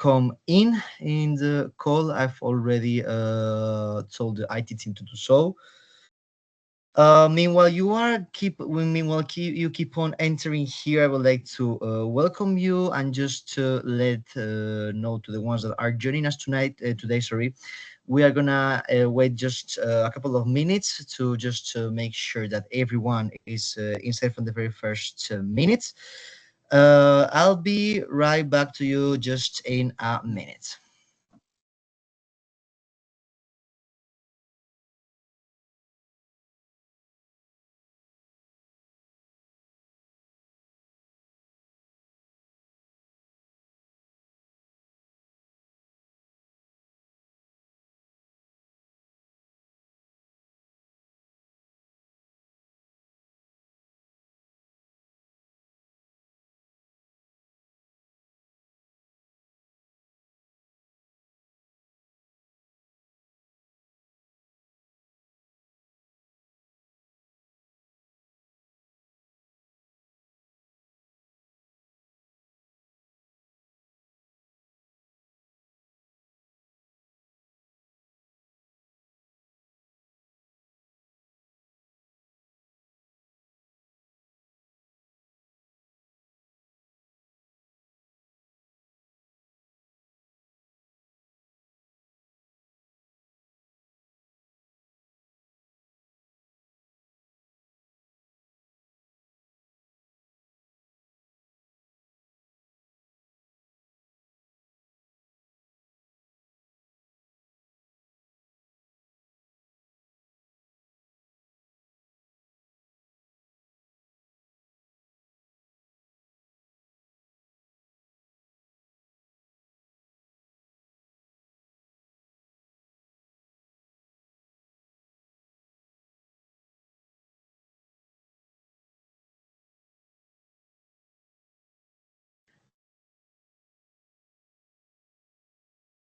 come in the call. I've already told the IT team to do so. Meanwhile, you keep on entering here. I would like to welcome you and just to let know to the ones that are joining us today. Sorry, we are gonna wait just a couple of minutes to just make sure that everyone is inside from the very first minutes. I'll be right back to you just in a minute.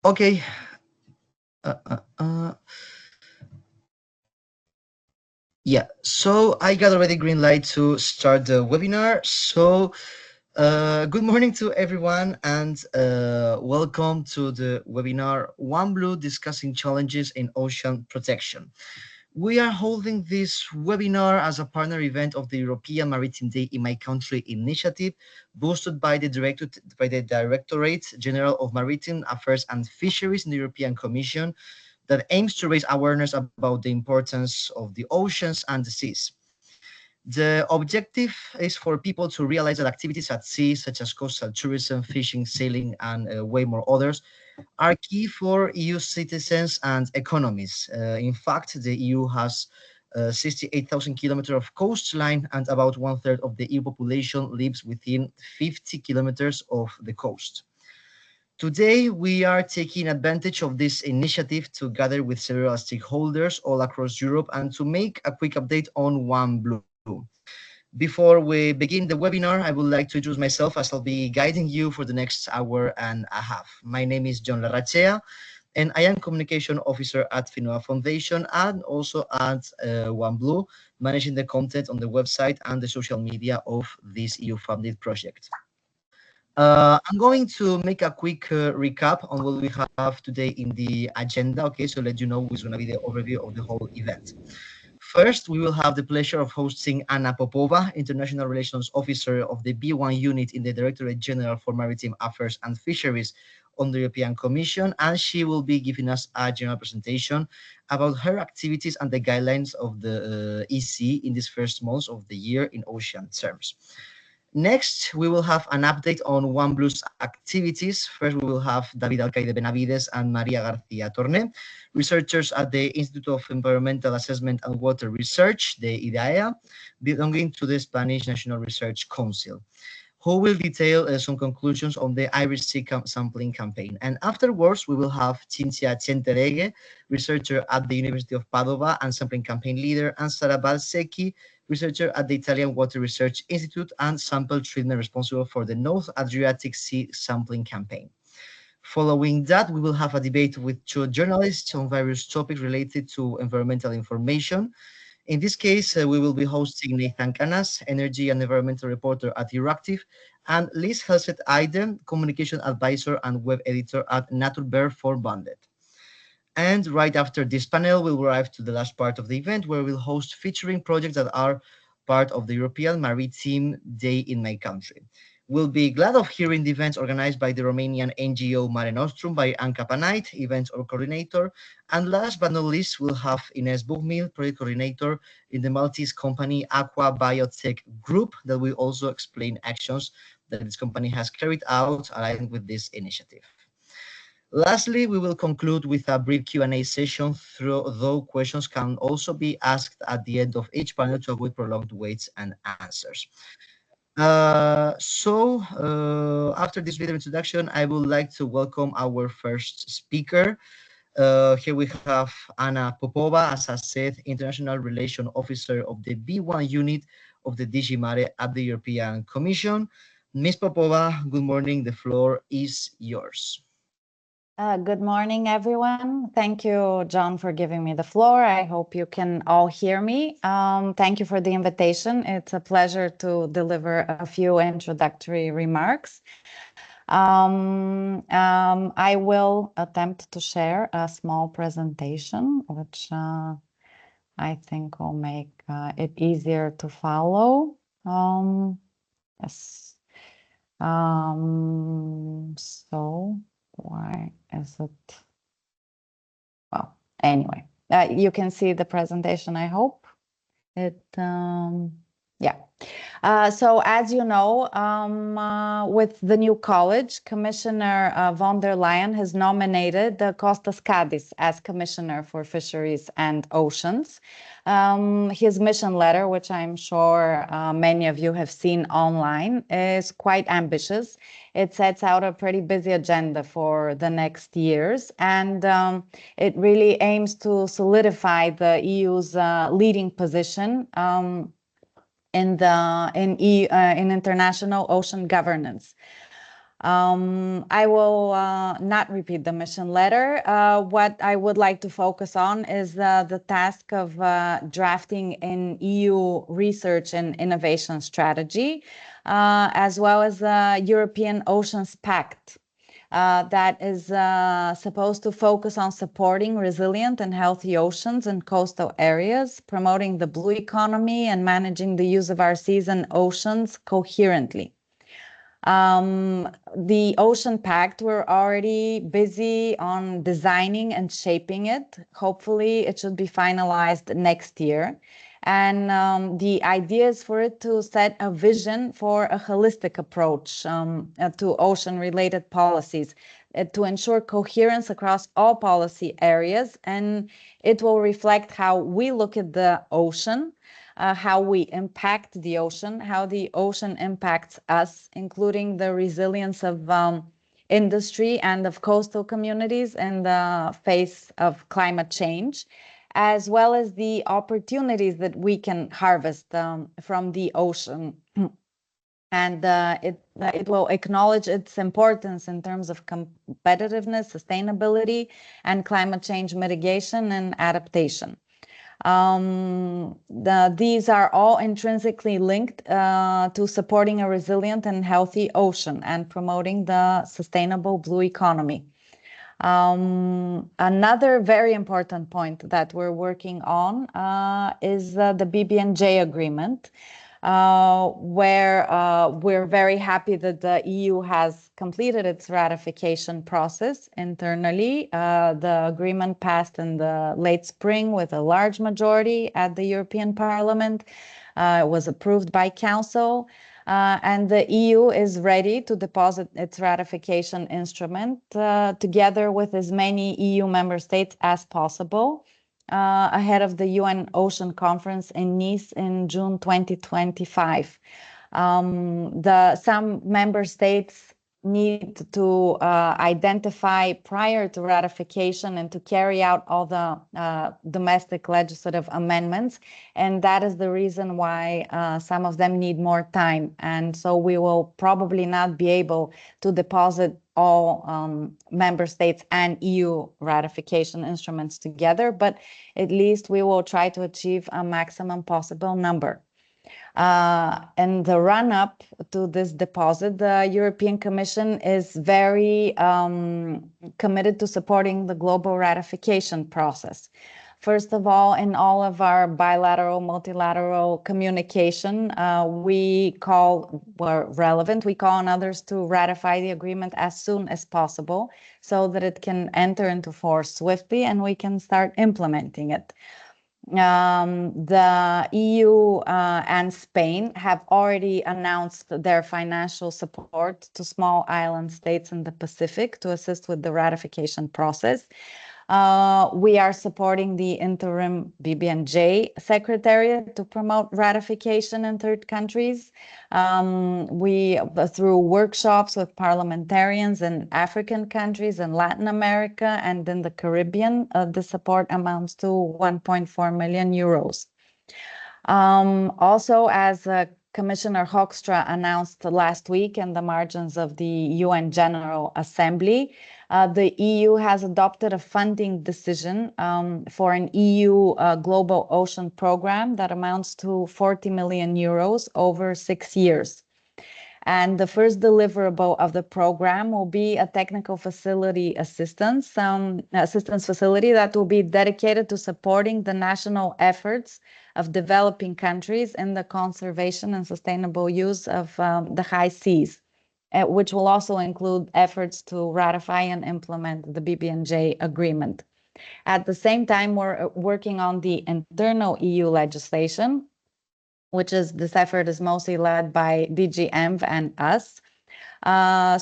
Okay. Uh, uh, uh. Yeah, so I got already green light to start the webinar. So, good morning to everyone and welcome to the webinar OneBlue discussing challenges in ocean protection. We are holding this webinar as a partner event of the European Maritime Day in My Country initiative, boosted by the Directorate General of Maritime Affairs and Fisheries in the European Commission, that aims to raise awareness about the importance of the oceans and the seas. The objective is for people to realize that activities at sea, such as coastal tourism, fishing, sailing, and way more others, are key for EU citizens and economies. In fact, the EU has 68,000 kilometers of coastline, and about one third of the EU population lives within 50 kilometers of the coast. Today, we are taking advantage of this initiative to gather with several stakeholders all across Europe and to make a quick update on OneBlue. Before we begin the webinar, I would like to introduce myself as I'll be guiding you for the next hour and a half. My name is John Larrachea, and I am Communication Officer at Finoa Foundation and also at OneBlue, managing the content on the website and the social media of this EU-funded project. I'm going to make a quick recap on what we have today in the agenda, okay, so let you know who's going to be the overview of the whole event. First, we will have the pleasure of hosting Anna Popova, International Relations Officer of the B1 unit in the Directorate General for Maritime Affairs and Fisheries on the European Commission, and she will be giving us a general presentation about her activities and the guidelines of the EC in these first months of the year in ocean terms. Next, we will have an update on OneBlue's activities. First, we will have David Alcaide Benavides and Maria Garcia Torne, researchers at the Institute of Environmental Assessment and Water Research, the IDAEA, belonging to the Spanish National Research Council, who will detail some conclusions on the Irish Sea sampling campaign. And afterwards, we will have Cinzia Centereghe, researcher at the University of Padova and sampling campaign leader, and Sara Balsecchi, researcher at the Italian Water Research Institute and sample treatment responsible for the North Adriatic Sea sampling campaign. Following that, we will have a debate with two journalists on various topics related to environmental information. In this case, we will be hosting Nathan Canas, energy and environmental reporter at Euractiv, and Liz Helset Eide, communication advisor and web editor at Naturbear for Bonded. And right after this panel, we'll arrive to the last part of the event where we'll host featuring projects that are part of the European Maritime Day in my country. We'll be glad of hearing the events organized by the Romanian NGO Mare Nostrum by Anca Panait, events or coordinator. And last but not least, we'll have Ines Buchmil, project coordinator in the Maltese company Aqua Biotech Group, that will also explain actions that this company has carried out aligned with this initiative. Lastly, we will conclude with a brief Q&A session, though questions can also be asked at the end of each panel to avoid prolonged waits and answers. After this video introduction, I would like to welcome our first speaker. Here we have Anna Popova, as I said, International Relations Officer of the B1 unit of the DG Mare at the European Commission. Ms. Popova, good morning. The floor is yours. Good morning, everyone. Thank you, John, for giving me the floor. I hope you can all hear me. Thank you for the invitation. It's a pleasure to deliver a few introductory remarks. I will attempt to share a small presentation, which I think will make it easier to follow. Yes. So why is it? Well, anyway, you can see the presentation, I hope. Yeah. So as you know, with the new college, Commissioner von der Leyen has nominated Kostas Kadis as Commissioner for Fisheries and Oceans. His mission letter, which I'm sure many of you have seen online, is quite ambitious. It sets out a pretty busy agenda for the next years, and it really aims to solidify the EU's leading position in international ocean governance. I will not repeat the mission letter. What I would like to focus on is the task of drafting an EU research and innovation strategy, as well as the European Oceans Pact. That is supposed to focus on supporting resilient and healthy oceans and coastal areas, promoting the blue economy, and managing the use of our seas and oceans coherently. The Ocean Pact, we're already busy on designing and shaping it. Hopefully, it should be finalized next year. And the idea is for it to set a vision for a holistic approach to ocean-related policies to ensure coherence across all policy areas. And it will reflect how we look at the ocean, how we impact the ocean, how the ocean impacts us, including the resilience of industry and of coastal communities in the face of climate change, as well as the opportunities that we can harvest from the ocean. And it will acknowledge its importance in terms of competitiveness, sustainability, and climate change mitigation and adaptation. These are all intrinsically linked to supporting a resilient and healthy ocean and promoting the sustainable blue economy. Another very important point that we're working on is the BBNJ agreement, where we're very happy that the EU has completed its ratification process internally. The agreement passed in the late spring with a large majority at the European Parliament. It was approved by Council. And the EU is ready to deposit its ratification instrument together with as many EU member states as possible ahead of the UN Ocean Conference in Nice in June 2025. Some member states need to identify prior to ratification and to carry out all the domestic legislative amendments. And that is the reason why some of them need more time. And so we will probably not be able to deposit all member states and EU ratification instruments together, but at least we will try to achieve a maximum possible number. In the run-up to this deposit, the European Commission is very committed to supporting the global ratification process. First of all, in all of our bilateral, multilateral communication, where relevant, we call on others to ratify the agreement as soon as possible so that it can enter into force swiftly and we can start implementing it. The EU and Spain have already announced their financial support to small island states in the Pacific to assist with the ratification process. We are supporting the interim BBNJ Secretariat to promote ratification in third countries. Through workshops with parliamentarians in African countries, in Latin America, and in the Caribbean, the support amounts to 1.4 million euros. Also, as Commissioner Hoekstra announced last week in the margins of the UN General Assembly, the EU has adopted a funding decision for an EU Global Ocean Program that amounts to 40 million euros over 6 years. And the first deliverable of the program will be a technical facility assistance facility that will be dedicated to supporting the national efforts of developing countries in the conservation and sustainable use of the high seas, which will also include efforts to ratify and implement the BBNJ agreement. At the same time, we're working on the internal EU legislation, this effort is mostly led by DG ENV and us.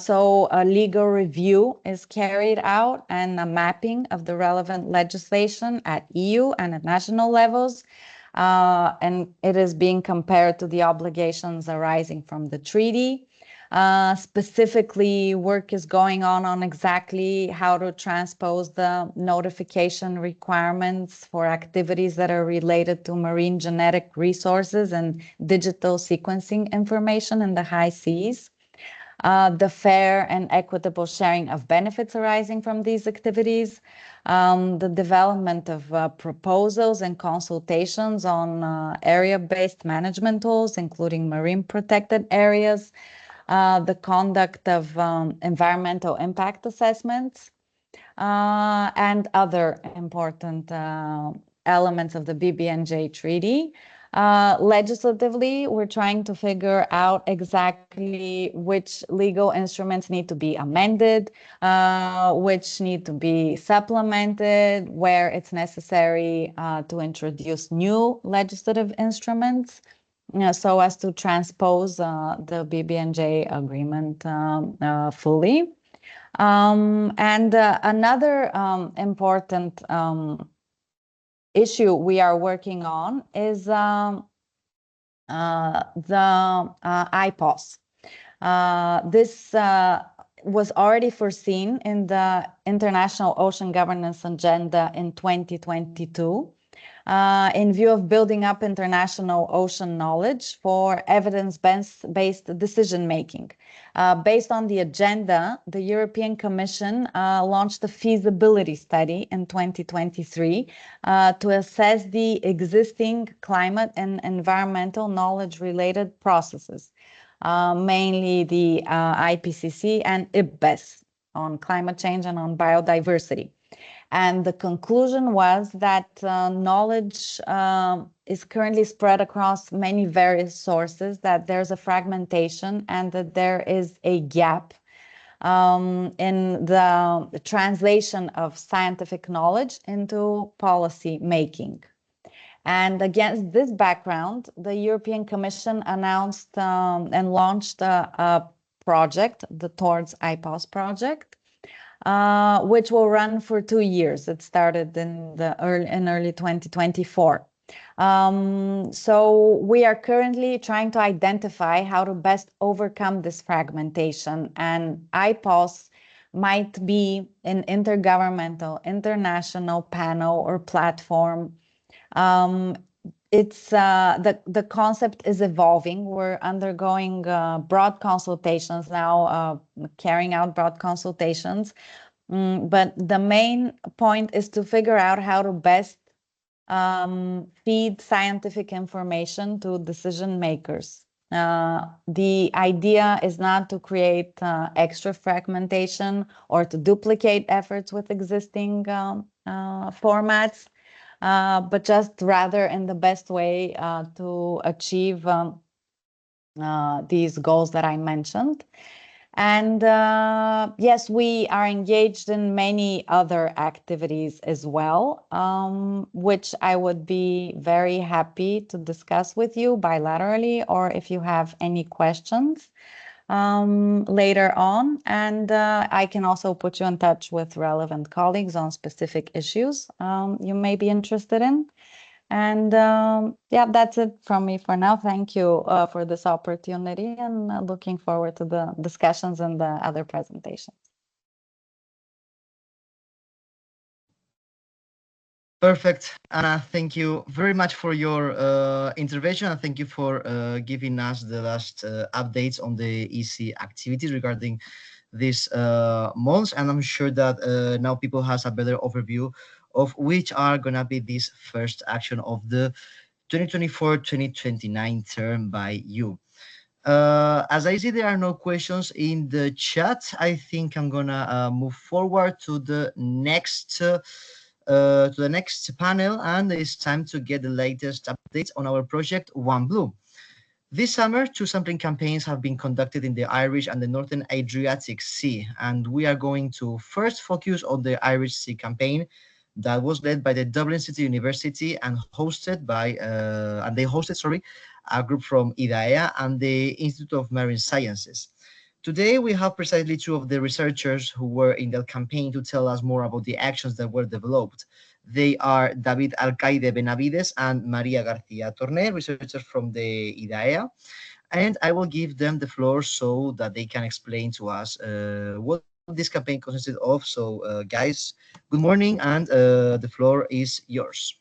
So a legal review is carried out and a mapping of the relevant legislation at EU and at national levels. And it is being compared to the obligations arising from the treaty. Specifically, work is going on exactly how to transpose the notification requirements for activities that are related to marine genetic resources and digital sequencing information in the high seas. The fair and equitable sharing of benefits arising from these activities, the development of proposals and consultations on area-based management tools, including marine protected areas, the conduct of environmental impact assessments, and other important elements of the BBNJ treaty. Legislatively, we're trying to figure out exactly which legal instruments need to be amended, which need to be supplemented, where it's necessary to introduce new legislative instruments, so as to transpose the BBNJ agreement fully. And another important issue we are working on is the IPOS. This was already foreseen in the International Ocean Governance Agenda in 2022. In view of building up international ocean knowledge for evidence-based decision-making. Based on the agenda, the European Commission launched a feasibility study in 2023 to assess the existing climate and environmental knowledge-related processes, mainly the IPCC and IPBES on climate change and on biodiversity. And the conclusion was that knowledge is currently spread across many various sources, that there's a fragmentation and that there is a gap in the translation of scientific knowledge into policy making. And against this background, the European Commission announced and launched a project, the Towards IPOS project, which will run for 2 years. It started in early 2024. So we are currently trying to identify how to best overcome this fragmentation, and IPOS might be an intergovernmental, international panel or platform. It's the concept is evolving. We're undergoing broad consultations now, carrying out broad consultations. But the main point is to figure out how to best feed scientific information to decision makers. The idea is not to create extra fragmentation or to duplicate efforts with existing formats, but just rather in the best way to achieve these goals that I mentioned. And yes, we are engaged in many other activities as well, which I would be very happy to discuss with you bilaterally, or if you have any questions later on. And I can also put you in touch with relevant colleagues on specific issues you may be interested in. And yeah, that's it from me for now. Thank you for this opportunity, and looking forward to the discussions and the other presentations. Perfect, Anna. Thank you very much for your intervention, and thank you for giving us the last updates on the EC activities regarding these months. And I'm sure that now people has a better overview of which are gonna be this first action of the 2024-2029 term by you. As I see there are no questions in the chat, I think I'm gonna move forward to the next panel, and it's time to get the latest updates on our project OneBlue. This summer, two sampling campaigns have been conducted in the Irish and the Northern Adriatic Sea, and we are going to first focus on the Irish Sea campaign that was led by the Dublin City University and they hosted, a group from IDAEA and the Institute of Marine Sciences. Today, we have precisely two of the researchers who were in that campaign to tell us more about the actions that were developed. They are David Alcaide Benavides and Maria Garcia Torné, researchers from the IDAEA. And I will give them the floor so that they can explain to us what this campaign consisted of. So, guys, good morning, and the floor is yours.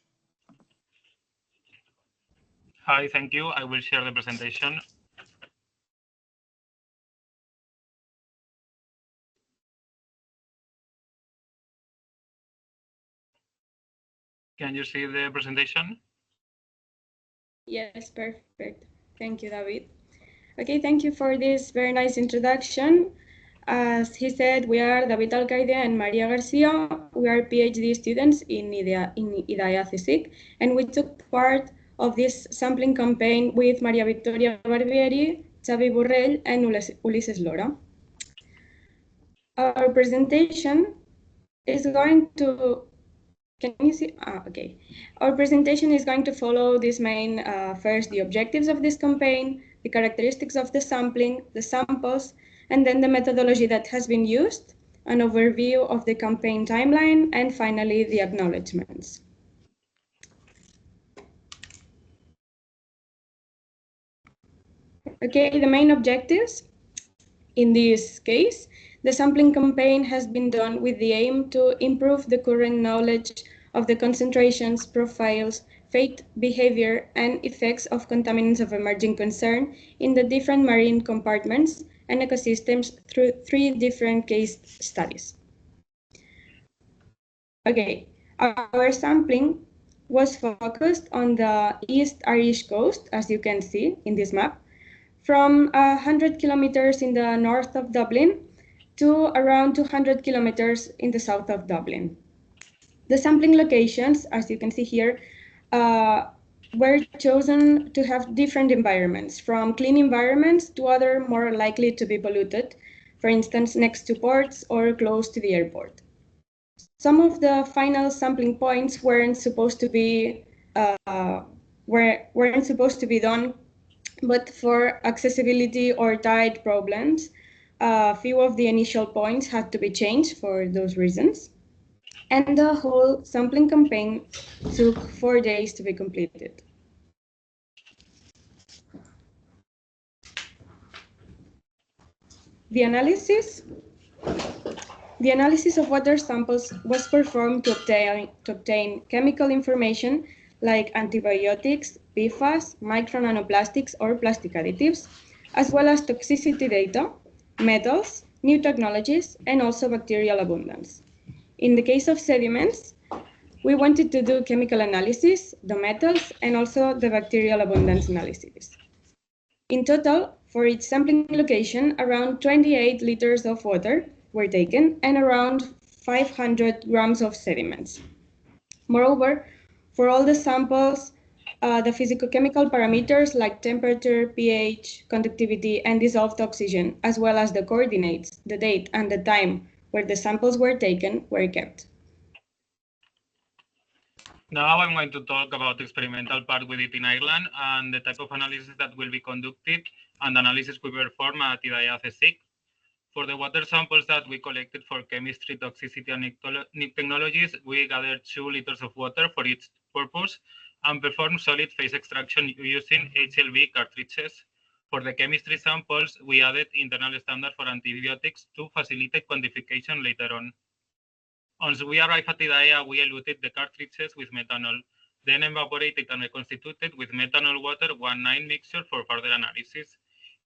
Hi, thank you. I will share the presentation. Can you see the presentation? Yes, perfect. Thank you, David. Okay, thank you for this very nice introduction. As he said, we are David Alcaide and Maria Garcia. We are PhD students in IDAEA CSIC, and we took part of this sampling campaign with Maria Victoria Barbieri, Xavi Borrell, and Ulises Lora. Our presentation is going to, can you see? Okay. Our presentation is going to follow this main, first, the objectives of this campaign, the characteristics of the sampling, the samples, and then the methodology that has been used, an overview of the campaign timeline, and finally, the acknowledgements. Okay, the main objectives. In this case, the sampling campaign has been done with the aim to improve the current knowledge of the concentrations, profiles, fate, behavior, and effects of contaminants of emerging concern in the different marine compartments and ecosystems through 3 different case studies. Okay, our sampling was focused on the East Irish coast, as you can see in this map, from 100 kilometers in the north of Dublin to around 200 kilometers in the south of Dublin. The sampling locations, as you can see here, were chosen to have different environments, from clean environments to other more likely to be polluted, for instance, next to ports or close to the airport. Some of the final sampling points weren't supposed to be done, but for accessibility or tide problems, a few of the initial points had to be changed for those reasons. and the whole sampling campaign took 4 days to be completed. The analysis of water samples was performed to obtain chemical information like antibiotics, PFAS, micronanoplastics or plastic additives, as well as toxicity data, metals, new technologies, and also bacterial abundance. In the case of sediments, we wanted to do chemical analysis, the metals, and also the bacterial abundance analysis. In total, for each sampling location, around 28 liters of water were taken and around 500 grams of sediments. Moreover, for all the samples, the physicochemical parameters like temperature, pH, conductivity, and dissolved oxygen, as well as the coordinates, the date, and the time where the samples were taken were kept. Now I'm going to talk about the experimental part we did in Ireland and the type of analysis that will be conducted and the analysis we perform at IDAEA CSIC. For the water samples that we collected for chemistry, toxicity, and new technologies, we gathered 2 liters of water for each purpose and performed solid phase extraction using HLV cartridges. For the chemistry samples, we added internal standard for antibiotics to facilitate quantification later on. Once we arrived at IDAEA, we eluted the cartridges with methanol, then evaporated and reconstituted with methanol water 1,9 mixture for further analysis.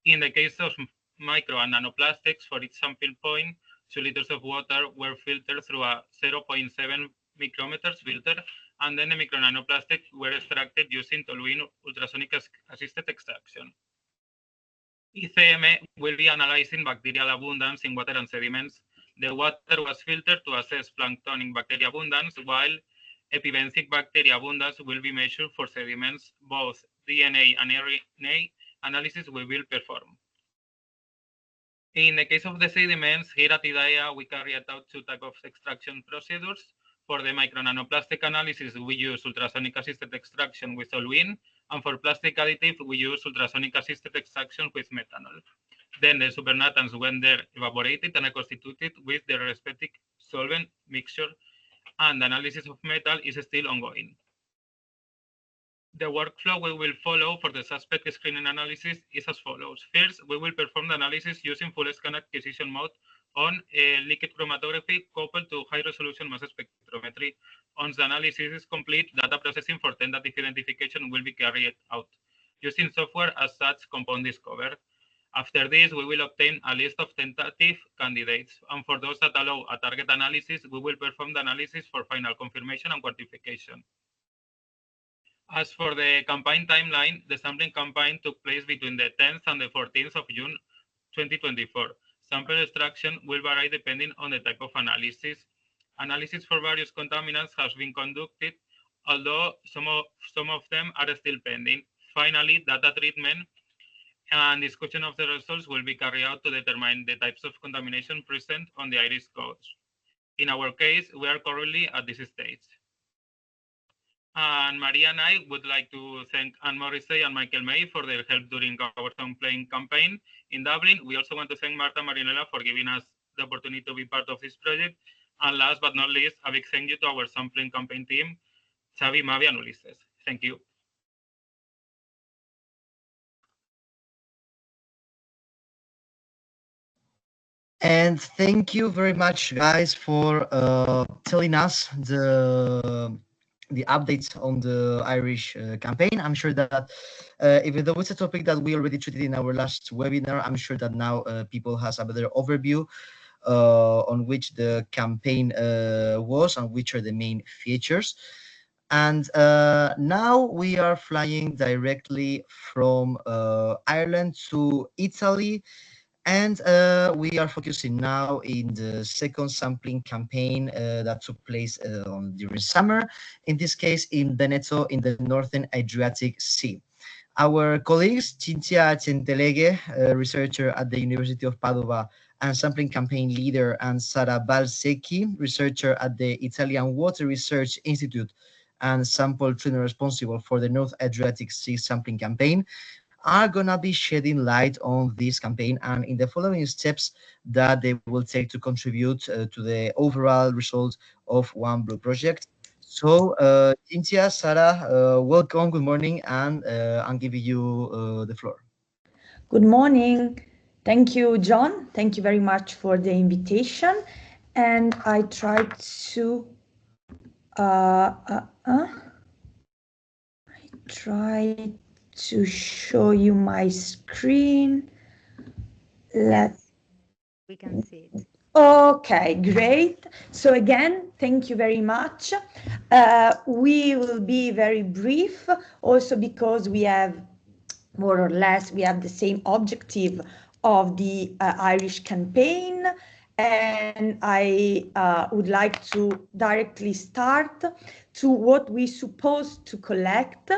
In the case of micro and nanoplastics, for each sample point, 2 liters of water were filtered through a 0.7 micrometers filter, and then the micro nanoplastics were extracted using toluene ultrasonic assisted extraction. ICM will be analyzing bacterial abundance in water and sediments. The water was filtered to assess planktonic bacteria abundance, while epibenthic bacteria abundance will be measured for sediments. Both DNA and RNA analysis we will perform. In the case of the sediments, here at IDAEA, we carried out 2 types of extraction procedures. For the micronanoplastic analysis, we use ultrasonic assisted extraction with toluene, and for plastic additive, we use ultrasonic assisted extraction with methanol. Then the supernatants went there evaporated and reconstituted with their respective solvent mixture, and the analysis of metal is still ongoing. The workflow we will follow for the suspect screening analysis is as follows. First, we will perform the analysis using full scan acquisition mode on liquid chromatography coupled to high-resolution mass spectrometry. Once the analysis is complete, data processing for tentative identification will be carried out using software as such Compound Discover. After this, we will obtain a list of tentative candidates, and for those that allow a target analysis, we will perform the analysis for final confirmation and quantification. As for the campaign timeline, the sampling campaign took place between the 10th and the 14th of June 2024. Sample extraction will vary depending on the type of analysis. Analysis for various contaminants has been conducted, although some of them are still pending. Finally, data treatment and discussion of the results will be carried out to determine the types of contamination present on the Irish coast. In our case, we are currently at this stage. And Maria and I would like to thank Anne Morrissey and Michael May for their help during our sampling campaign in Dublin. We also want to thank Marta Marinella for giving us the opportunity to be part of this project. And last but not least, a big thank you to our sampling campaign team, Xavi, Mavi, and Ulises. Thank you. And thank you very much, guys, for telling us the updates on the Irish campaign. I'm sure that even though it's a topic that we already treated in our last webinar, I'm sure that now people has a better overview on which the campaign was and which are the main features. And now we are flying directly from Ireland to Italy. And we are focusing now in the second sampling campaign that took place during summer, in this case in Veneto, in the northern Adriatic Sea. Our colleagues, Cinzia Centeleghe, researcher at the University of Padua and sampling campaign leader, and Sara Balsecchi, researcher at the Italian Water Research Institute and sample trainer responsible for the North Adriatic Sea sampling campaign, are gonna be shedding light on this campaign and in the following steps that they will take to contribute to the overall result of One Blue project. So, Cynthia, Sarah, welcome, good morning, and I'm giving you the floor. Good morning. Thank you, John. Thank you very much for the invitation. And I try to show you my screen. We can see it. Okay, great. So again, thank you very much. We will be very brief, also because we have more or less, we have the same objective of the Irish campaign. And I would like to directly start to what we supposed to collect.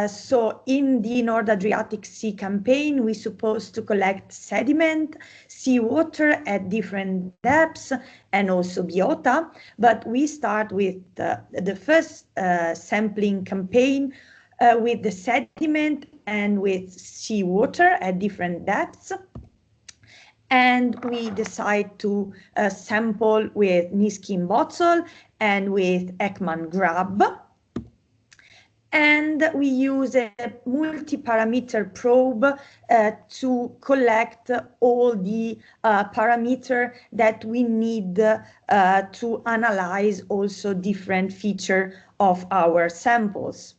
So in the North Adriatic Sea campaign, we supposed to collect sediment, seawater at different depths, and also biota. But we start with the first sampling campaign with the sediment and with seawater at different depths. And we decide to sample with Niskin bottle and with Ekman grub. And we use a multi-parameter probe to collect all the parameters that we need to analyze also different features of our samples.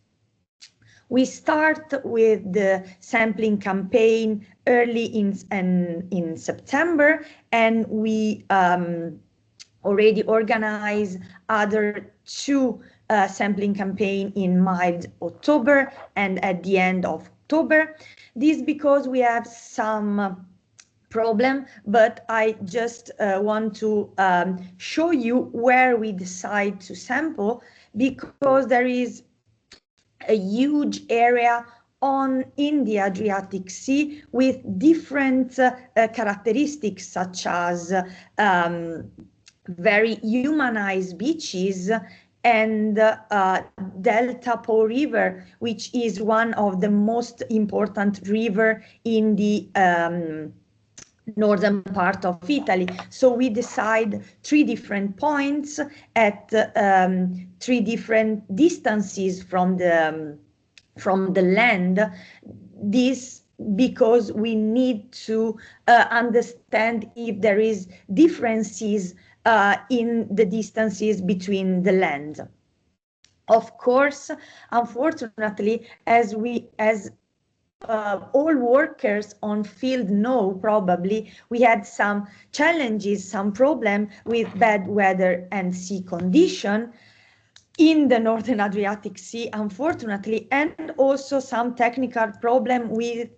We start with the sampling campaign early in September, and we already organize other two sampling campaign in mid-October and at the end of October. This because we have some problem, but I just want to show you where we decide to sample, because there is a huge area in the Adriatic Sea with different characteristics, such as very humanized beaches and Delta Po River, which is one of the most important river in the northern part of Italy. So we decide 3 different points at 3 different distances from the land. This because we need to understand if there is differences in the distances between the land. Of course, unfortunately, as all workers on field know, probably, we had some challenges, some problem with bad weather and sea condition in the Northern Adriatic Sea, unfortunately, and also some technical problem with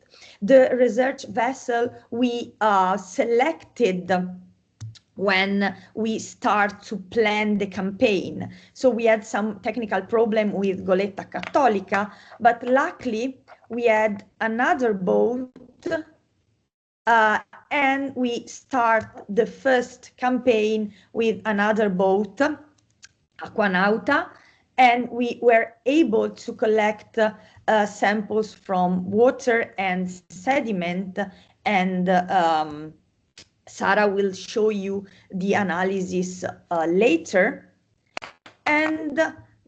the research vessel we selected when we start to plan the campaign. So we had some technical problem with Goletta Cattolica, but luckily we had another boat and we start the first campaign with another boat, Aquanauta, and we were able to collect samples from water and sediment, and Sarah will show you the analysis later. And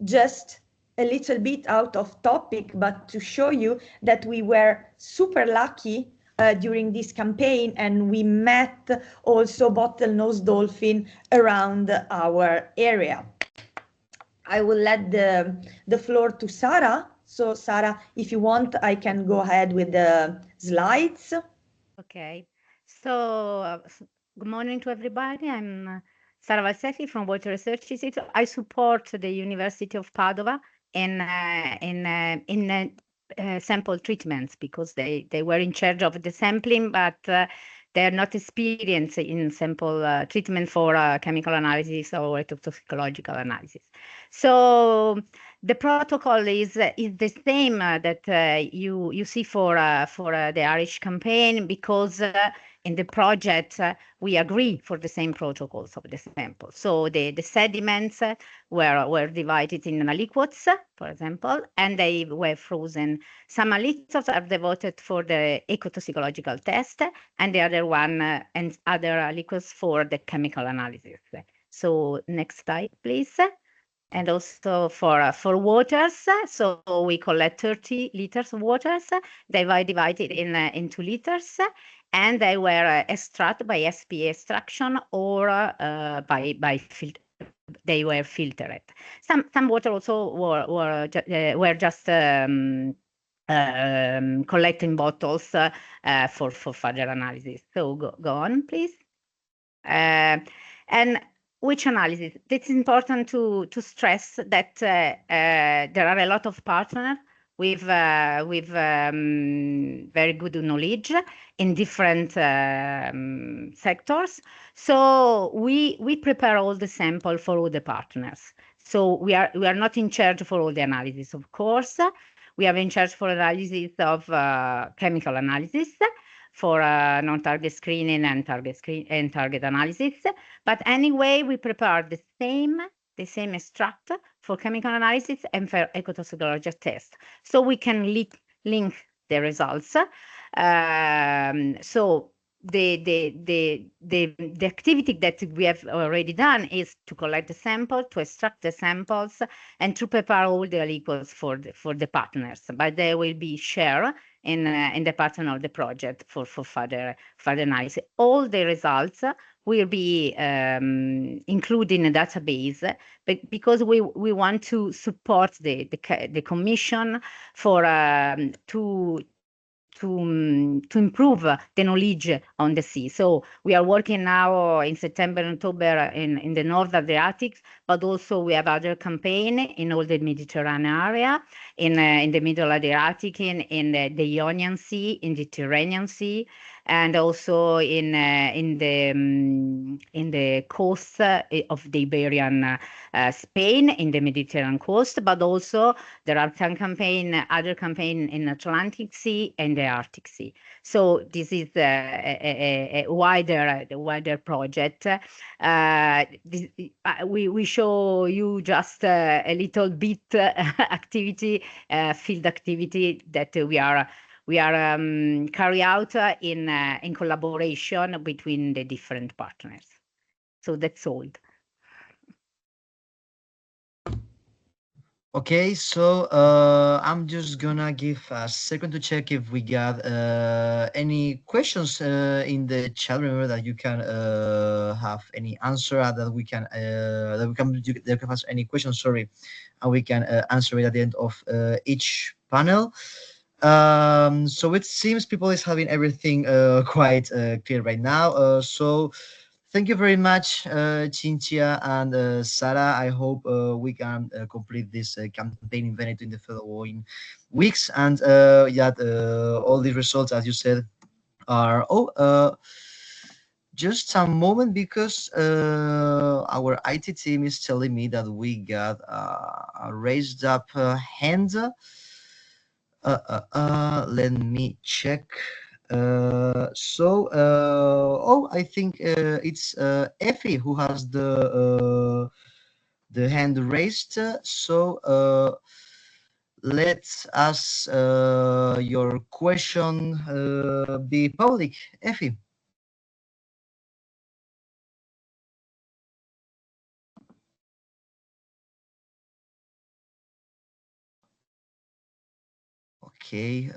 just a little bit out of topic, but to show you that we were super lucky during this campaign, and we met also bottlenose dolphin around our area. I will let the floor to Sarah. So Sarah, if you want, I can go ahead with the slides. Okay. So good morning to everybody. I'm Sara Valsecchi from Water Research Institute. I support the University of Padova in sample treatments, because they were in charge of the sampling, but they are not experienced in sample treatment for chemical analysis or toxicological analysis. So the protocol is the same that you see for the Irish campaign, because in the project, we agree for the same protocols of the sample. So the sediments were divided in aliquots, for example, and they were frozen. Some aliquots are devoted for the ecotoxicological test, and the other one and other aliquots for the chemical analysis. So next slide, please. And also for waters, so we collect 30 liters of waters. They were divided in 2 liters, and they were extracted by SPA extraction or by filter. They were filtered. Some water also were just collecting bottles for further analysis. So go on, please. And which analysis? It's important to stress that there are a lot of partners with very good knowledge in different sectors. So we prepare all the sample for all the partners. So we are not in charge for all the analysis, of course. We are in charge for analysis of chemical analysis, for non-target screening and target analysis. But anyway, we prepare the same extract for chemical analysis and for ecotoxicology test, so we can link the results. So the activity that we have already done is to collect the sample, to extract the samples, and to prepare all the liquids for the partners. But they will be shared in the partner of the project for further analysis. All the results will be included in a database, but because we want to support the commission for to improve the knowledge on the sea. So we are working now in September and October in the North Adriatic, but also we have other campaign in all the Mediterranean area, in the Middle Adriatic, in the Ionian Sea, in the Tyrrhenian Sea, and also in the coast of the Iberian Spain, in the Mediterranean coast, but also there are some other campaign in Atlantic Sea and the Arctic Sea. So this is a wider project. We show you just a little bit activity, field activity that we are carry out in collaboration between the different partners. So that's all. Okay, so I'm just gonna give a second to check if we got any questions in the chat. Remember that you can have any answer that we can you can ask any questions. Sorry, and we can answer it at the end of each panel. So it seems people is having everything quite clear right now. So thank you very much, Cinzia and Sara. I hope we can complete this campaign in Veneto in the following weeks, and all the results, as you said, are just a moment, because our IT team is telling me that we got a raised up hand. Let me check. I think it's Effie who has the hand raised. So let us your question be public, Effie. Okay.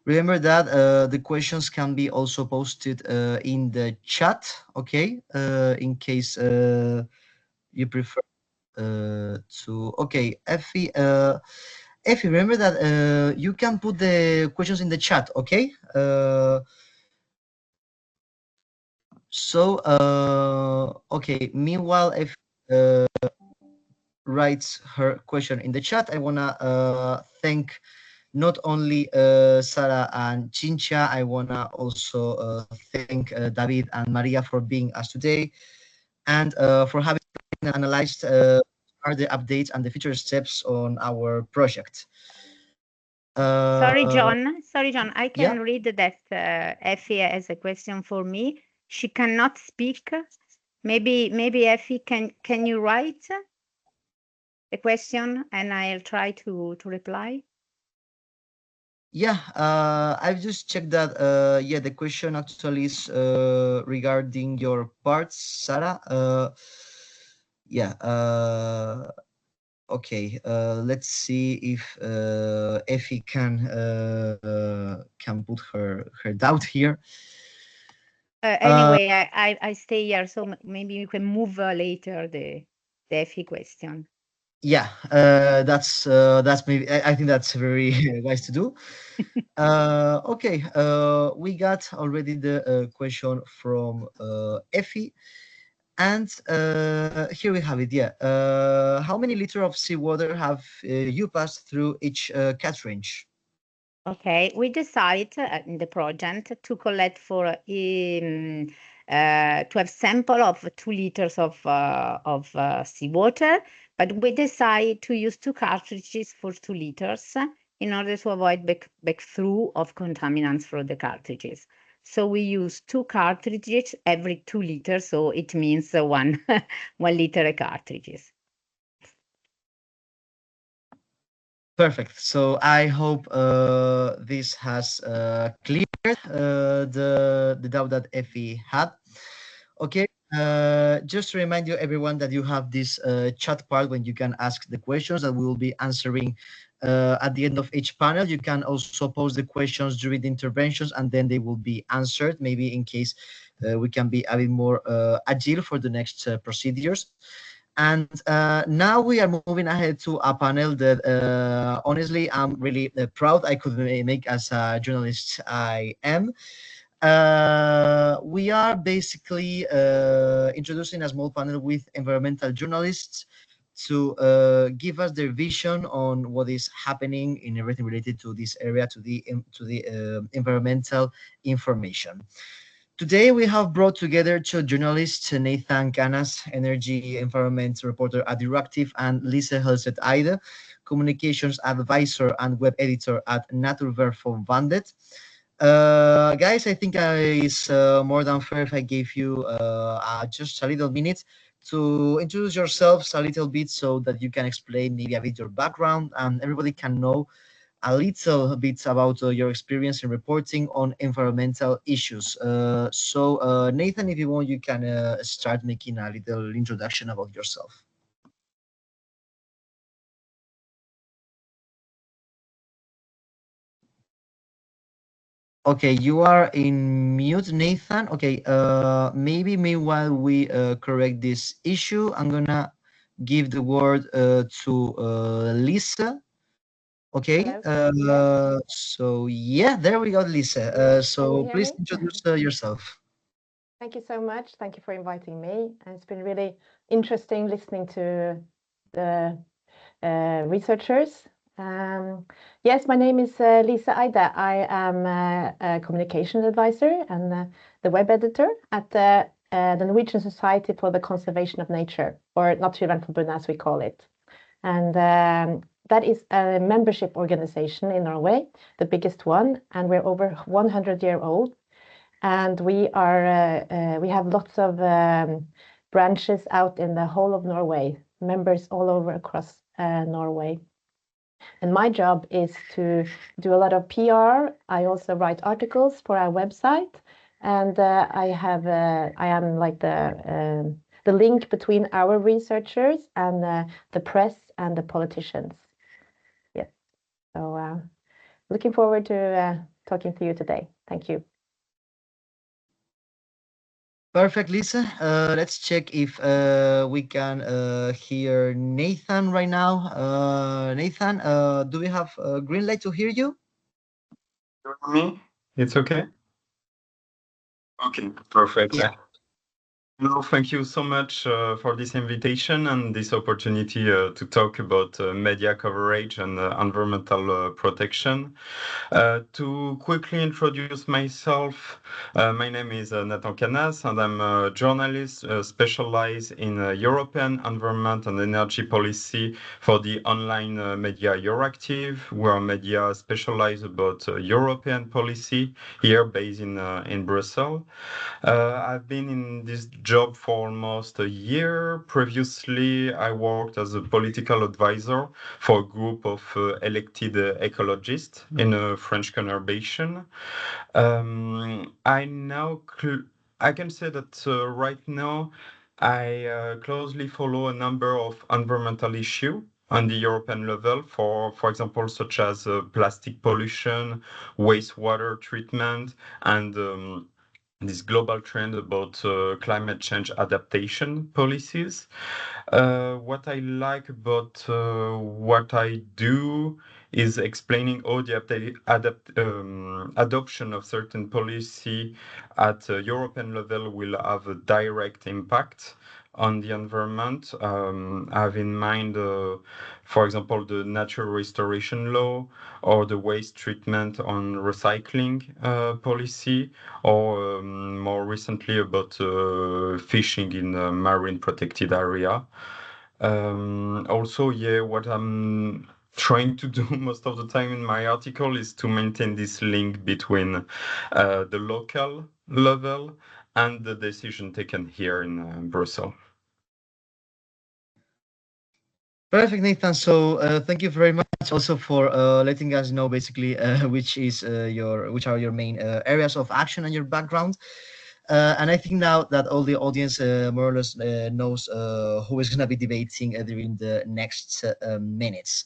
Remember that the questions can be also posted in the chat, okay? In case you prefer to. Okay, Effie. Effie, remember that you can put the questions in the chat, okay? Okay. Meanwhile, if writes her question in the chat, I wanna thank not only Sara and Cinzia. I wanna also thank David and Maria for being us today, and for having analyzed are the updates and the future steps on our project. Sorry, Uh, John. Sorry, John. I yeah, can read that Effie has a question for me. She cannot speak. Maybe Effie, can you write the question and I'll try to reply? yeah. I've just checked that. Yeah, the question actually is regarding your parts, Sarah. Yeah. Okay. Let's see if Effie can put her doubt here. Anyway, I stay here, so maybe you can move later the Effie question. Yeah, that's maybe I think that's very wise to do. Okay, we got already the question from Effie, and here we have it. Yeah, how many liters of seawater have you passed through each cat range? Okay, we decided in the project to collect to have sample of 2 liters of seawater, but we decided to use 2 cartridges for 2 liters in order to avoid back through of contaminants from the cartridges. So we use 2 cartridges every 2 liters, so it means 1 1 liter cartridges. Perfect. So I hope this has cleared the doubt that Effie had. Okay. Just to remind you, everyone, that you have this chat part when you can ask the questions that we will be answering at the end of each panel. You can also pose the questions during the interventions, and then they will be answered. Maybe in case we can be a bit more agile for the next procedures. And now we are moving ahead to a panel that honestly I'm really proud I could make as a journalist I am. We are basically introducing a small panel with environmental journalists to give us their vision on what is happening in everything related to this area, to the environmental information. Today, we have brought together 2 journalists, Nathan Canas, energy environment reporter at Euractiv, and Lise Helset Eide, communications advisor and web editor at Naturverf Vandet. Guys, I think it's more than fair if I gave you just a little minute to introduce yourselves a little bit so that you can explain maybe a bit your background and everybody can know a little bit about your experience in reporting on environmental issues. Nathan, if you want, you can start making a little introduction about yourself. Okay, you are in mute, Nathan. Okay, maybe meanwhile we correct this issue, I'm gonna give the word to Lisa. Okay, so yeah, there we go, Lisa. So please introduce yourself. Thank you so much. Thank you for inviting me. And it's been really interesting listening to the researchers. Yes, my name is Lise Eide. I am a communication advisor and the web editor at the Norwegian Society for the Conservation of Nature, or Naturvernforbundet as we call it. And that is a membership organization in Norway, the biggest one, and we're over 100-year-old. And we have lots of branches out in the whole of Norway, members all over across Norway. And my job is to do a lot of PR. I also write articles for our website, and I am like the link between our researchers and the press and the politicians. Yes. So looking forward to talking to you today. Thank you. Perfect, Lisa. Let's check if we can hear Nathan right now. Nathan, do we have a green light to hear you? Me? It's okay? Okay, perfect. Yeah. No, thank you so much for this invitation and this opportunity to talk about media coverage and environmental protection. To quickly introduce myself, my name is Nathan Canas, and I'm a journalist specialized in European environment and energy policy for the online media Euractiv. We're a media specialized about European policy here based in Brussels. I've been in this job for almost a year. Previously, I worked as a political advisor for a group of elected ecologists in a French conurbation. I can say that right now I closely follow a number of environmental issues on the European level, for example, such as plastic pollution, wastewater treatment, and this global trend about climate change adaptation policies. What I like about what I do is explaining how the adoption of certain policy at European level will have a direct impact on the environment. I have in mind, for example, the natural restoration law or the waste treatment on recycling policy, or more recently about fishing in a marine protected area. Also, yeah, what I'm trying to do most of the time in my article is to maintain this link between the local level and the decision taken here in Brussels. Perfect, Nathan. So thank you very much also for letting us know basically which are your main areas of action and your background. And I think now that all the audience more or less knows who is going to be debating during the next minutes.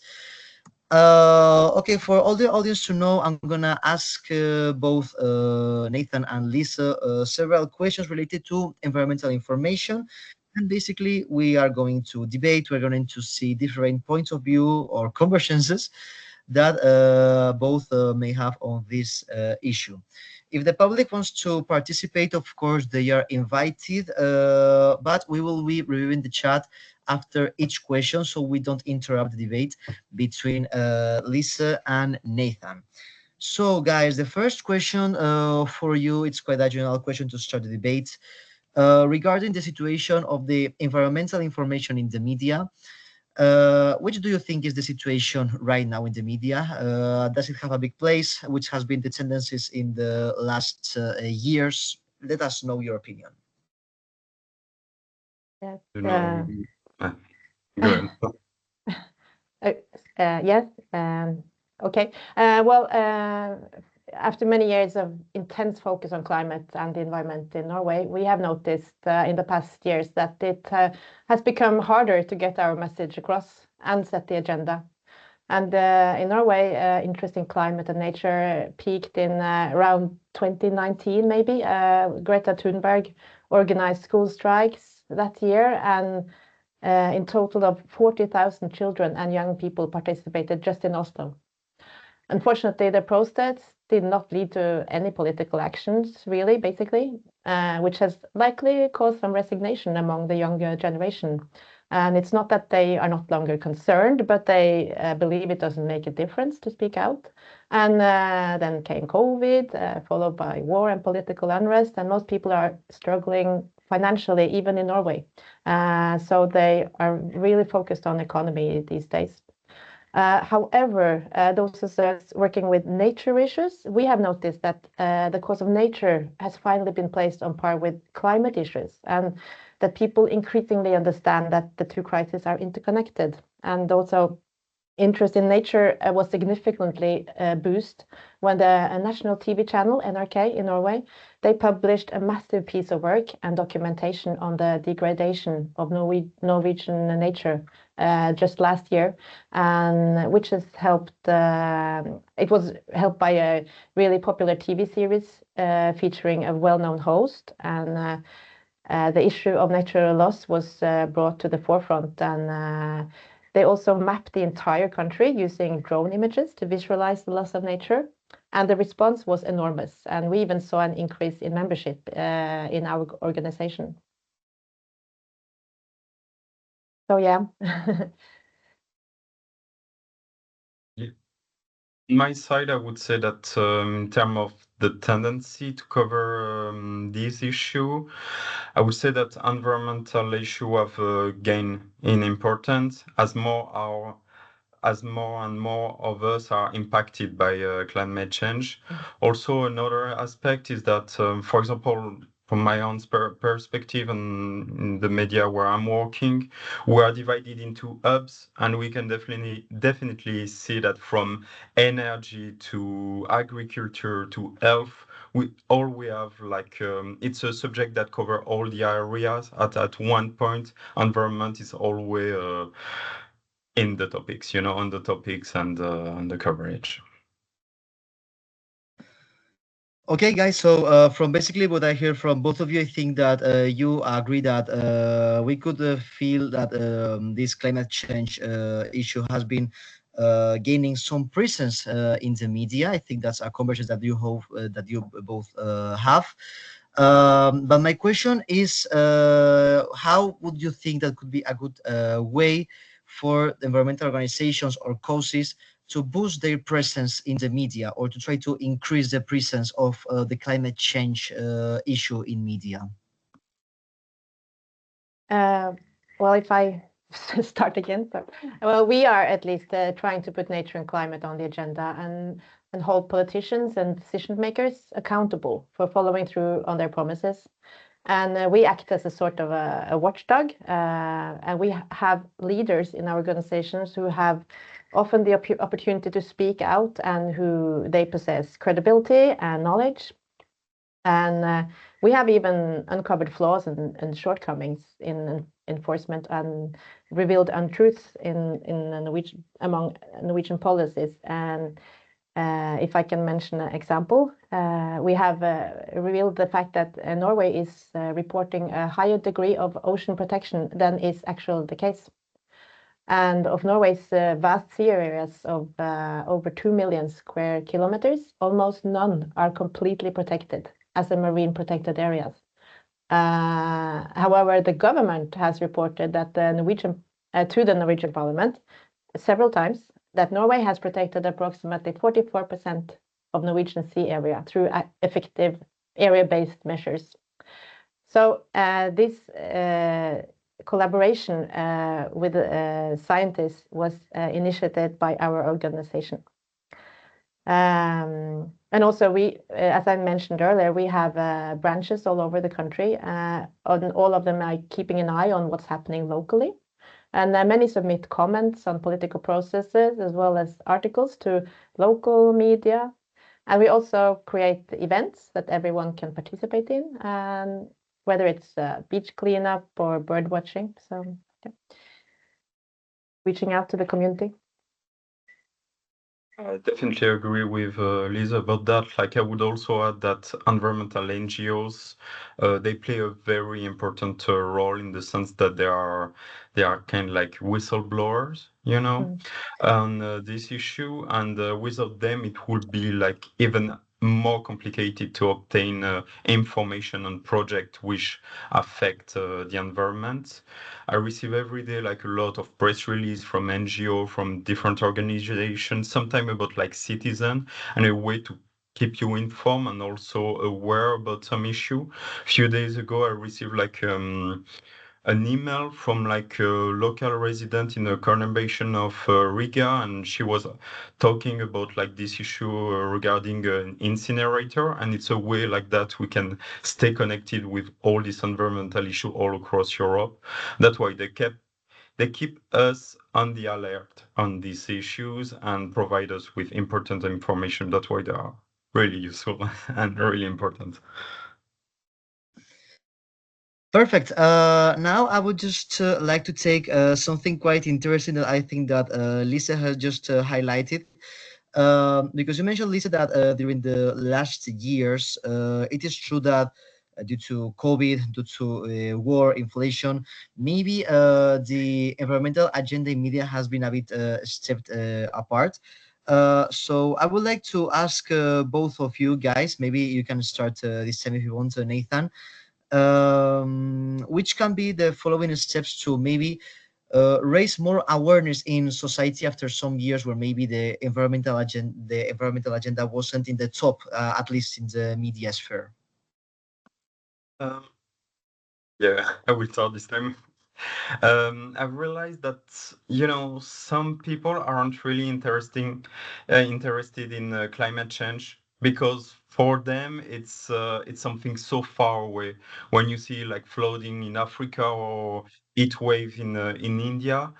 Okay, for all the audience to know, I'm gonna ask both Nathan and Lisa several questions related to environmental information. And basically, we are going to debate, we're going to see different points of view or convergences that both may have on this issue. If the public wants to participate, of course, they are invited, but we will be reviewing the chat after each question so we don't interrupt the debate between Lisa and Nathan. So, guys, the first question for you, it's quite a general question to start the debate. Regarding the situation of the environmental information in the media, which do you think is the situation right now in the media? Does it have a big place? Which has been the tendencies in the last years? Let us know your opinion. Yes. Go ahead. Yes. Okay. Well, after many years of intense focus on climate and the environment in Norway, we have noticed in the past years that it has become harder to get our message across and set the agenda. And in Norway, interest in climate and nature peaked in around 2019, maybe. Greta Thunberg organized school strikes that year, and in total of 40,000 children and young people participated just in Oslo. Unfortunately, the protests did not lead to any political actions, really, basically, which has likely caused some resignation among the younger generation. And it's not that they are not longer concerned, but they believe it doesn't make a difference to speak out. And then came COVID, followed by war and political unrest, and most people are struggling financially, even in Norway. So they are really focused on economy these days. However, those of us working with nature issues, we have noticed that the cause of nature has finally been placed on par with climate issues, and that people increasingly understand that the two crises are interconnected. And also, interest in nature was significantly boosted when the national TV channel NRK in Norway, they published a massive piece of work and documentation on the degradation of Norwegian nature just last year, and which has helped. It was helped by a really popular TV series featuring a well-known host, and the issue of natural loss was brought to the forefront. And they also mapped the entire country using drone images to visualize the loss of nature. And the response was enormous. And we even saw an increase in membership in our organization. So yeah. My side, I would say that in terms of the tendency to cover this issue, I would say that environmental issue have gained in importance as more and more of us are impacted by climate change. Also, another aspect is that, for example, from my own perspective and in the media where I'm working, we are divided into hubs, and we can definitely see that from energy to agriculture to health, we have like it's a subject that cover all the areas. At one point, environment is always in the topics, on the topics and on the coverage. Okay, guys. So from basically what I hear from both of you, I think that you agree that we could feel that this climate change issue has been gaining some presence in the media. I think that's a conversation that you hope that you both have. But my question is, how would you think that could be a good way for the environmental organizations or causes to boost their presence in the media, or to try to increase the presence of the climate change issue in media? Well, if I start again, well, we are at least trying to put nature and climate on the agenda and hold politicians and decision makers accountable for following through on their promises. And we act as a sort of a watchdog, and we have leaders in our organizations who have often the opportunity to speak out and who they possess credibility and knowledge. And we have even uncovered flaws and shortcomings in enforcement and revealed untruths in Norwegian, among Norwegian policies. And if I can mention an example, we have revealed the fact that Norway is reporting a higher degree of ocean protection than is actually the case. And of Norway's vast sea areas of over 2 million square kilometers, almost none are completely protected as a marine protected areas. However, the government has reported that to the Norwegian Parliament several times that Norway has protected approximately 44% of Norwegian sea area through effective area-based measures. So this collaboration with scientists was initiated by our organization. And also we, as I mentioned earlier, we have branches all over the country, and all of them are keeping an eye on what's happening locally. And many submit comments on political processes as well as articles to local media. And we also create events that everyone can participate in, and whether it's beach cleanup or bird watching. So yeah. Reaching out to the community. I definitely agree with Lisa about that. Like, I would also add that environmental NGOs, they play a very important role in the sense that they are kind of like whistleblowers, on this issue. And without them, it would be like even more complicated to obtain information on projects which affect the environment. I receive every day like a lot of press release from NGO, from different organizations, sometimes about like citizen, and a way to keep you informed and also aware about some issue. A few days ago, I received like an email from like a local resident in a conurbation of Riga, and she was talking about like this issue regarding an incinerator, and it's a way like that we can stay connected with all this environmental issue all across Europe. That's why they keep us on the alert on these issues and provide us with important information. That's why they are really useful and really important. Perfect. Now I would just like to take something quite interesting that I think that Lisa has just highlighted. Because you mentioned, Lisa, that during the last years, it is true that due to COVID, due to war, inflation, maybe the environmental agenda in media has been a bit stepped apart. So I would like to ask both of you guys, maybe you can start this time if you want, Nathan. Which can be the following steps to maybe raise more awareness in society after some years where maybe the environmental agenda wasn't in the top, at least in the media sphere? Um, yeah, I will start this time. I've realized that some people aren't really interested in climate change because for them it's something so far away. When you see like flooding in Africa or heat wave in India,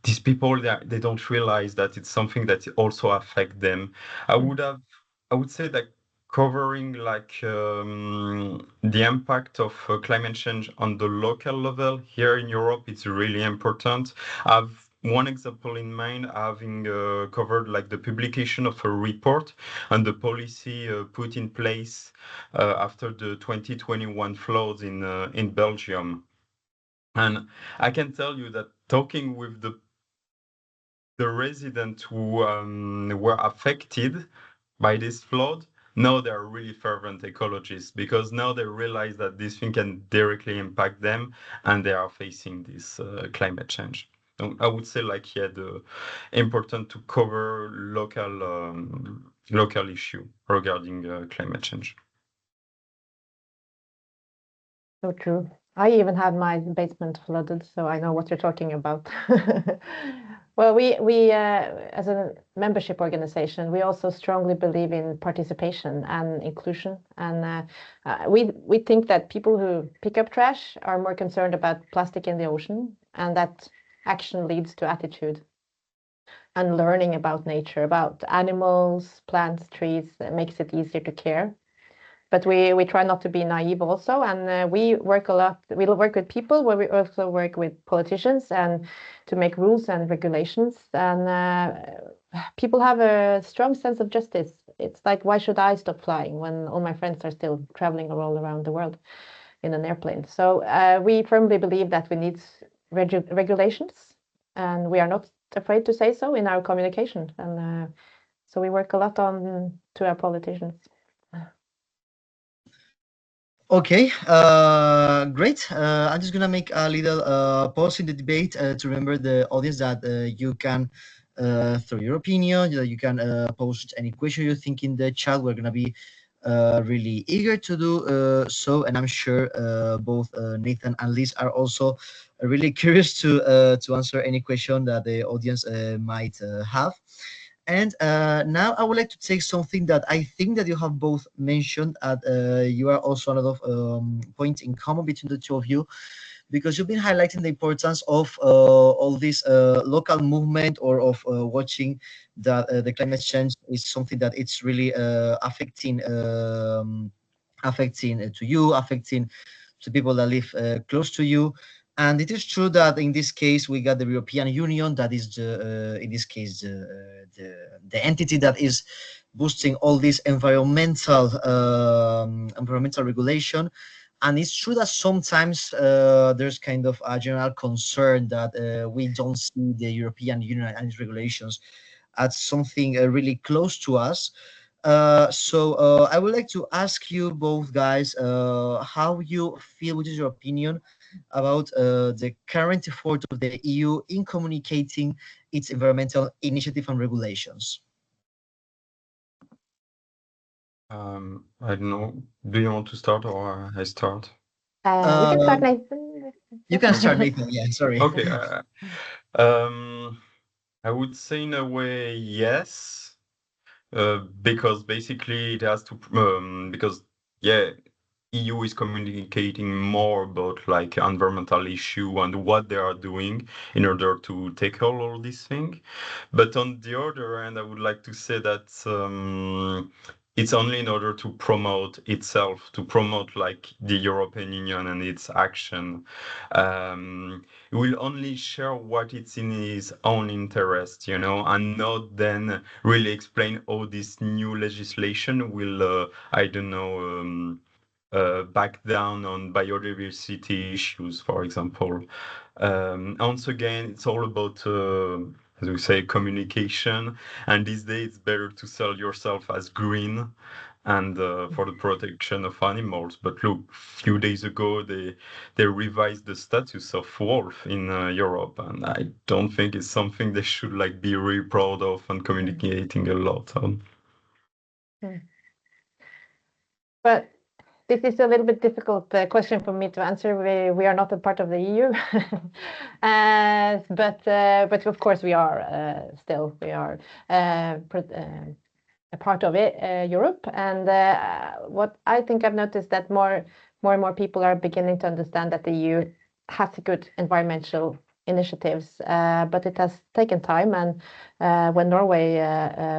these people they don't realize that it's something that also affect them. I would say that covering like the impact of climate change on the local level here in Europe, it's really important. I've one example in mind, having covered like the publication of a report on the policy put in place after the 2021 floods in Belgium. And I can tell you that talking with the residents who were affected by this flood, now they're really fervent ecologists because now they realize that this thing can directly impact them and they are facing this climate change. So I would say like, yeah, the important to cover local issue regarding climate change. So true. I even had my basement flooded, so I know what you're talking about. Well, we as a membership organization, we also strongly believe in participation and inclusion, and we think that people who pick up trash are more concerned about plastic in the ocean, and that action leads to attitude and learning about nature, about animals, plants, trees. That makes it easier to care. But we try not to be naive also, and we work a lot. We'll work with people, where we also work with politicians, and to make rules and regulations. And people have a strong sense of justice. It's like, why should I stop flying when all my friends are still traveling all around the world in an airplane? So we firmly believe that we need regulations, and we are not afraid to say so in our communication. And so we work a lot on to our politicians. Okay, great. I'm just gonna make a little pause in the debate to remember the audience that you can throw your opinion, that you can post any question you think in the chat. We're gonna be really eager to do so, and I'm sure both Nathan and Liz are also really curious to answer any question that the audience might have. And now I would like to take something that I think that you have both mentioned. You are also another point in common between the two of you, because you've been highlighting the importance of all this local movement, or of watching that the climate change is something that it's really affecting to you, affecting to people that live close to you. And it is true that in this case we got the European Union, that is in this case the entity that is boosting all this environmental regulation. And it's true that sometimes there's kind of a general concern that we don't see the European Union and its regulations as something really close to us. So I would like to ask you both guys how you feel, which is your opinion about the current effort of the EU in communicating its environmental initiative and regulations. I don't know. Do you want to start or I start? We can start, Nathan. You can start, Nathan. Yeah, sorry. Okay. I would say in a way, yes, because basically it has to, because yeah, EU is communicating more about like environmental issue and what they are doing in order to tackle all these things. But on the other hand, I would like to say that it's only in order to promote itself, to promote like the European Union and its action. It will only share what it's in his own interest, and not then really explain how this new legislation will, I don't know, back down on biodiversity issues, for example. Once again, it's all about, as we say, communication. And these days, it's better to sell yourself as green and for the protection of animals. But look, a few days ago, they revised the status of wolf in Europe, and I don't think it's something they should like be really proud of and communicating a lot on. But this is a little bit difficult question for me to answer. We are not a part of the EU, but of course we are still a part of it, Europe. And what I think I've noticed that more and more people are beginning to understand that the EU has good environmental initiatives, but it has taken time. And when Norway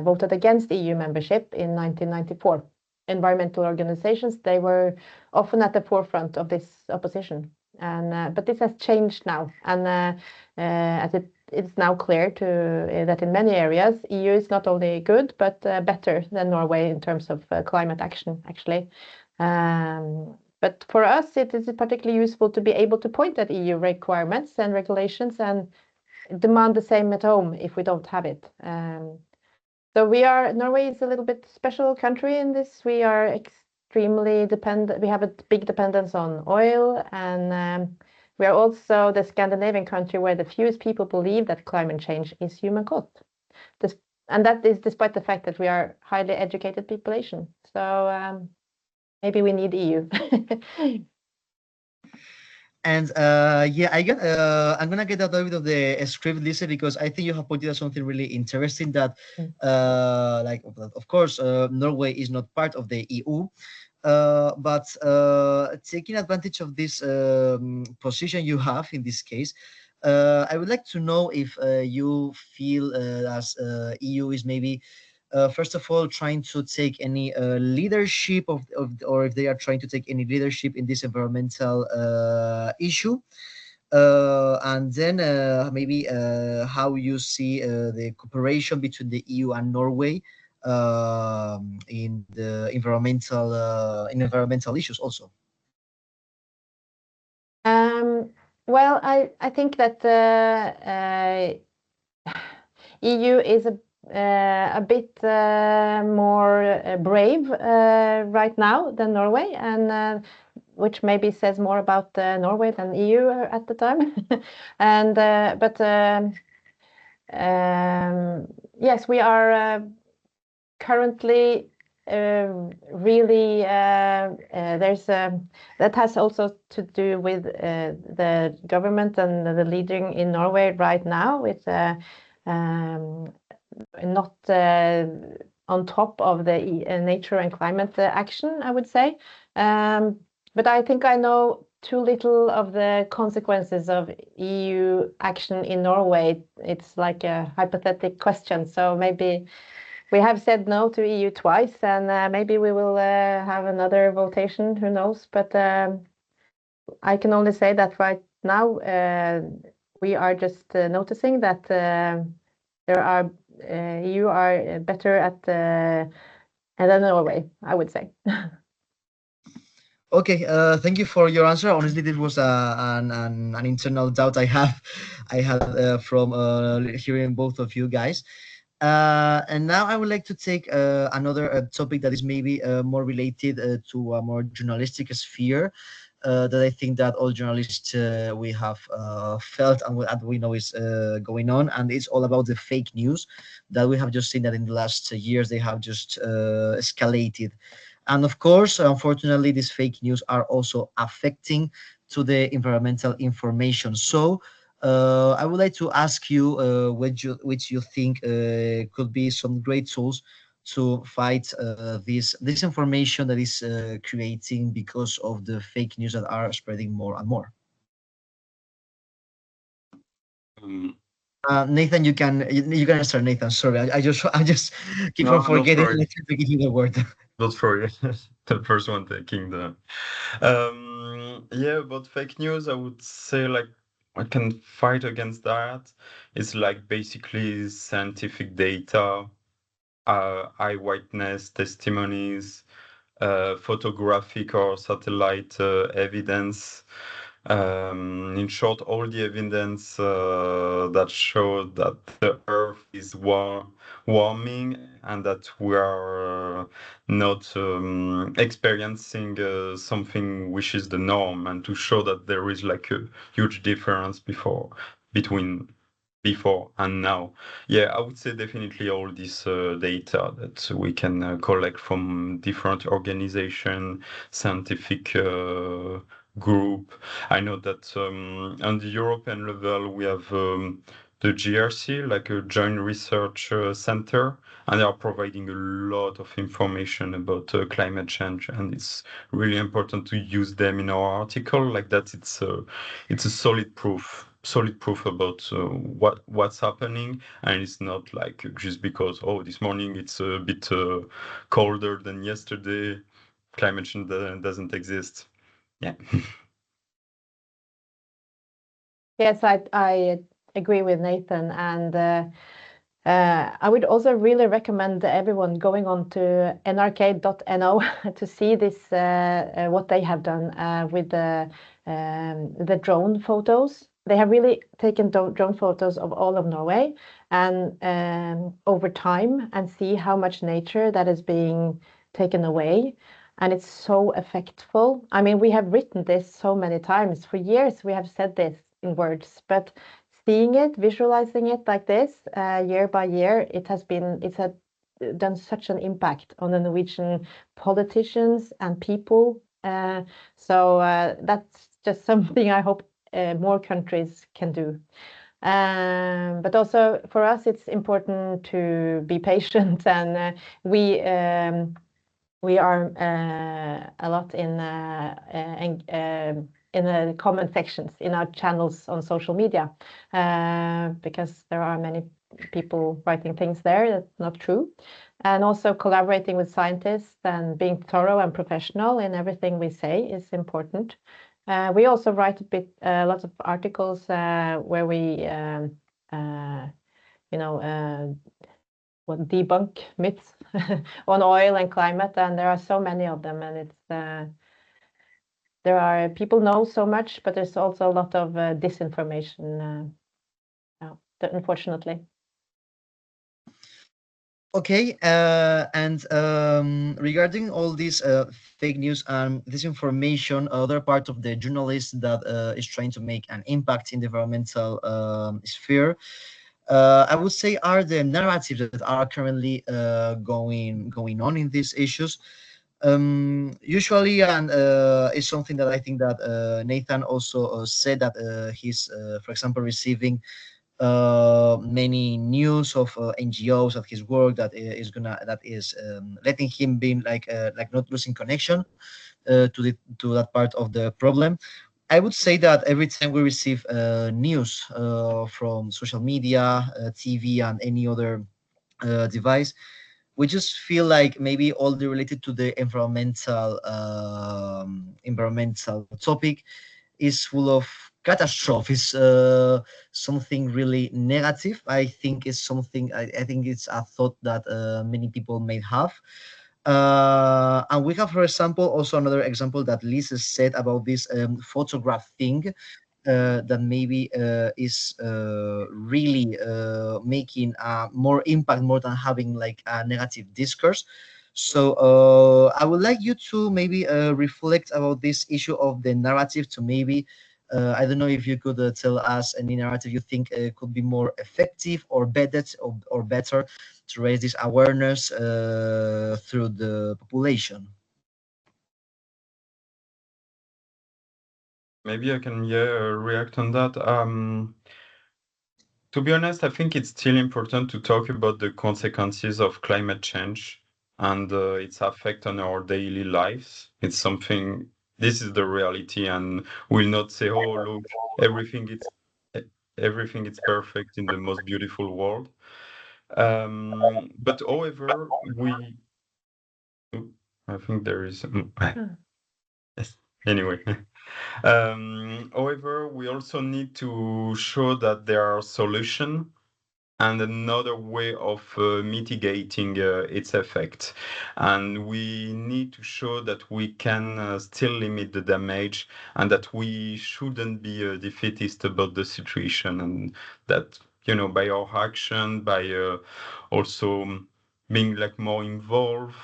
voted against EU membership in 1994, environmental organizations, they were often at the forefront of this opposition. And but this has changed now, and as it's now clear that in many areas EU is not only good but better than Norway in terms of climate action, actually. But for us, it is particularly useful to be able to point at EU requirements and regulations and demand the same at home if we don't have it. So Norway is a little bit special country in this. We are extremely dependent. We have a big dependence on oil, and we are also the Scandinavian country where the fewest people believe that climate change is human caused. And that is despite the fact that we are a highly educated population. So maybe we need EU. And yeah, I'm gonna get out a bit of the script, Lisa, because I think you have pointed out something really interesting that, like, of course, Norway is not part of the EU, but taking advantage of this position you have in this case, I would like to know if you feel as EU is maybe first of all trying to take any leadership or if they are trying to take any leadership in this environmental issue, and then maybe how you see the cooperation between the EU and Norway in the environmental issues also. Well, I think that EU is a bit more brave right now than Norway, and which maybe says more about Norway than EU at the time. And but yes, we are currently really there's that has also to do with the government and the leading in Norway right now. It's not on top of the nature and climate action, I would say. But I think I know too little of the consequences of EU action in Norway. It's like a hypothetical question. So maybe we have said no to EU twice, and maybe we will have another votation, who knows. But I can only say that right now we are just noticing that EU are better at than Norway, I would say. Okay, thank you for your answer. Honestly, this was an internal doubt I had from hearing both of you guys. And now I would like to take another topic that is maybe more related to a more journalistic sphere that I think that all journalists we have felt and we know is going on, and it's all about the fake news that we have just seen that in the last years they have just escalated. And of course, unfortunately, these fake news are also affecting to the environmental information. So I would like to ask you which you think could be some great tools to fight this information that is creating because of the fake news that are spreading more and more. Nathan, you can start. Nathan, sorry, I just keep on forgetting to give you the word. Not for the first one taking the yeah, about fake news, I would say like I can fight against that. It's like basically scientific data, eyewitness testimonies, photographic or satellite evidence, In short, all the evidence that show that the Earth is warming and that we are not experiencing something which is the norm, and to show that there is like a huge difference between before and now. Yeah, I would say definitely all this data that we can collect from different organizations, scientific group. I know that on the European level, we have the GRC, like a Joint Research Center, and they are providing a lot of information about climate change, and it's really important to use them in our article. Like that, it's a solid proof about what's happening, and it's not like just because this morning it's a bit colder than yesterday, climate change doesn't exist. Yeah. Yes, I agree with Nathan, and I would also really recommend everyone going on to nrk.no to see this what they have done with the drone photos. They have really taken drone photos of all of Norway and over time, and see how much nature that is being taken away. And it's so effectful. I mean, we have written this so many times. For years, we have said this in words, but seeing it, visualizing it like this, year by year, it's had done such an impact on the Norwegian politicians and people. So that's just something I hope more countries can do. But also for us, it's important to be patient, and we are a lot in the comment sections in our channels on social media, because there are many people writing things there that's not true, and also collaborating with scientists and being thorough and professional in everything we say is important. We also write lots of articles where we debunk myths on oil and climate, and there are so many of them, and it's there are people know so much, but there's also a lot of disinformation, unfortunately. Okay, and regarding all these fake news and disinformation, other part of the journalist that is trying to make an impact in the environmental sphere, I would say, are the narratives that are currently going on in these issues. Usually, and it's something that I think that Nathan also said, that he's, for example, receiving many news of NGOs at his work that is letting him be like not losing connection to that part of the problem. I would say that every time we receive news from social media, TV, and any other device, we just feel like maybe all the related to the environmental topic is full of catastrophes, something really negative. I think it's something, I think it's a thought that many people may have. And we have, for example, also another example that Lisa said about this photograph thing, that maybe is really making more impact, more than having like a negative discourse. So I would like you to maybe reflect about this issue of the narrative, to maybe I don't know if you could tell us any narrative you think could be more effective or better to raise this awareness through the population. Maybe I can react on that. To be honest, I think it's still important to talk about the consequences of climate change and its effect on our daily lives. It's something. This is the reality, and we'll not say, "Oh, look, everything is perfect in the most beautiful world." But however, I think there is. Yes. Anyway. However, we also need to show that there are solutions, and another way of mitigating its effect. And we need to show that we can still limit the damage, and that we shouldn't be defeatist about the situation, and that, you know, by our action, by also being like more involved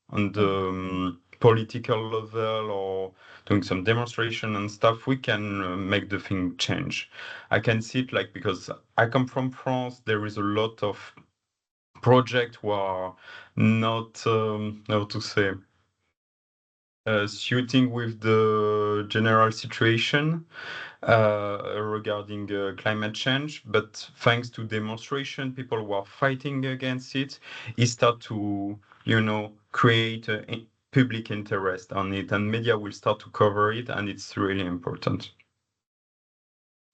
on the political level, or doing some demonstration and stuff, we can make the thing change. I can see it like, because I come from France, there is a lot of projects who are not, how to say, suiting with the general situation regarding climate change. But thanks to demonstration, people who are fighting against it, it start to, you know, create a public interest on it, and media will start to cover it, and it's really important.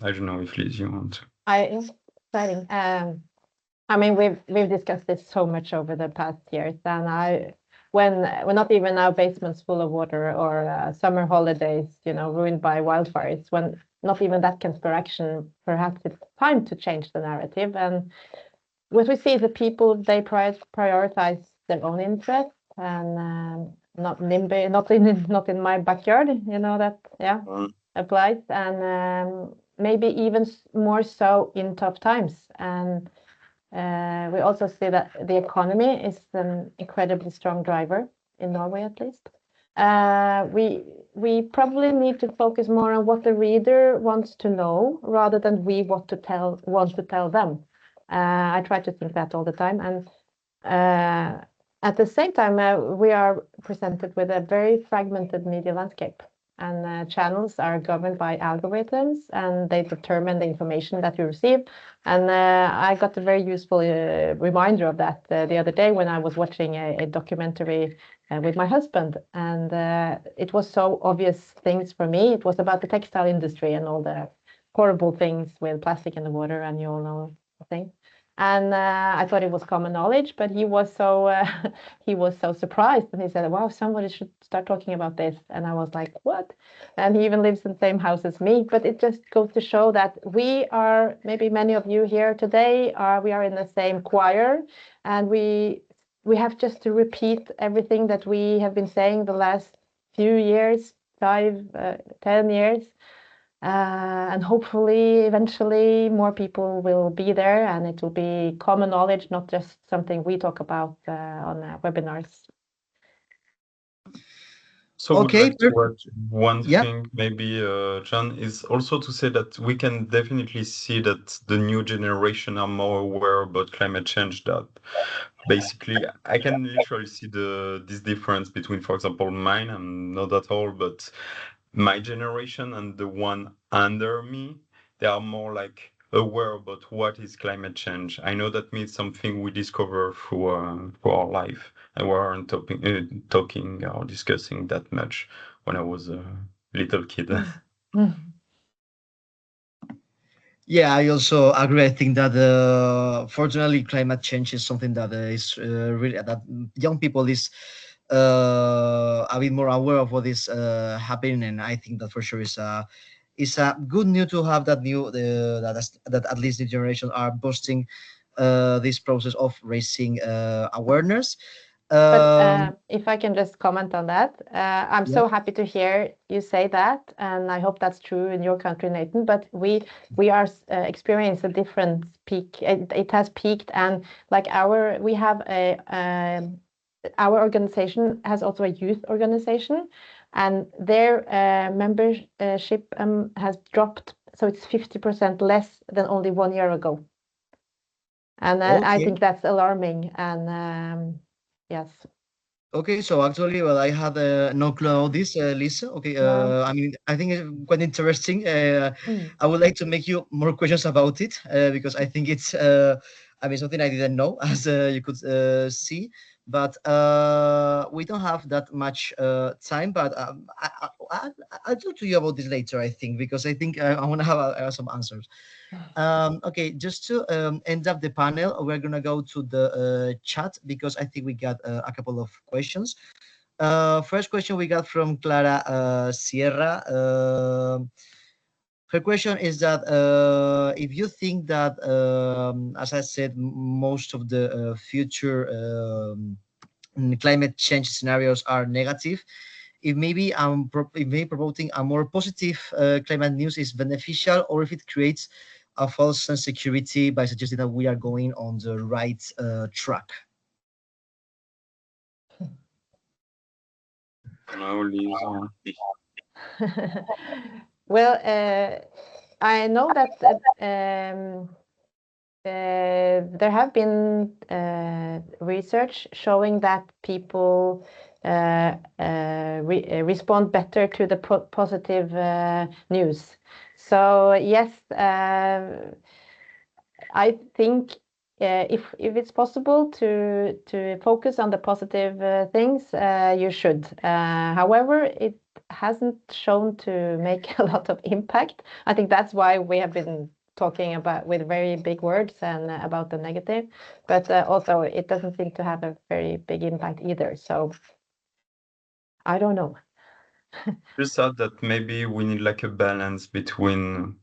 I don't know if Liz, you want to. Exciting. I mean, we've discussed this so much over the past years, and when not even our basements full of water, or summer holidays, you know, ruined by wildfires, when not even that can spur action, perhaps it's time to change the narrative. And what we see is that people, they prioritize their own interests, and not NIMBY, not in my backyard, you know, that applies, and maybe even more so in tough times. And we also see that the economy is an incredibly strong driver in Norway, at least. We probably need to focus more on what the reader wants to know, rather than we want to tell them. I try to think that all the time, and at the same time, we are presented with a very fragmented media landscape, and channels are governed by algorithms, and they determine the information that you receive. And I got a very useful reminder of that the other day when I was watching a documentary with my husband, and it was so obvious things for me. It was about the textile industry and all the horrible things with plastic in the water, and you all know the thing. And I thought it was common knowledge, but he was so surprised, and he said, "Wow, somebody should start talking about this." And I was like, "What?" And he even lives in the same house as me. But it just goes to show that we are, maybe many of you here today we are in the same choir, and we have just to repeat everything that we have been saying the last few years, 10 years. And hopefully, eventually, more people will be there, and it will be common knowledge, not just something we talk about on webinars. So okay, one thing maybe, John, is also to say that we can definitely see that the new generation are more aware about climate change. That basically, I can literally see this difference between, for example, mine, I'm not at all, but my generation and the one under me, they are more like aware about what is climate change. I know that means something we discover through our life, and we weren't talking or discussing that much when I was a little kid. Yeah, I also agree. I think that fortunately, climate change is something that is really, that young people is a bit more aware of what is happening, and I think that for sure is a good news to have that that at least the generation are boosting this process of raising awareness. But if I can just comment on that, I'm so happy to hear you say that, and I hope that's true in your country, Nathan. But we are experiencing a different peak. It has peaked, and like our organization has also a youth organization, and their membership has dropped, so it's 50% less than only 1 year ago. And I think that's alarming, and yes. Okay, so actually, well, I had no clue about this, Lisa. Okay, I mean, I think it's quite interesting. I would like to make you more questions about it because I think it's, I mean, something I didn't know, as you could see. But we don't have that much time. But I'll talk to you about this later, I think, because I think I want to have some answers. Okay, just to end up the panel, we're gonna go to the chat because I think we got a couple of questions. First question we got from Clara Sierra. her question is that if you think that, as I said, most of the future climate change scenarios are negative, if maybe if maybe promoting a more positive climate news is beneficial, or if it creates a false sense of security by suggesting that we are going on the right track. No, Lisa. Well, I know that there have been research showing that people respond better to the positive news. So yes, I think if it's possible to focus on the positive things, you should. However, it hasn't shown to make a lot of impact. I think that's why we have been talking about with very big words and about the negative, but also it doesn't seem to have a very big impact either. So I don't know. Just thought that maybe we need like a balance between,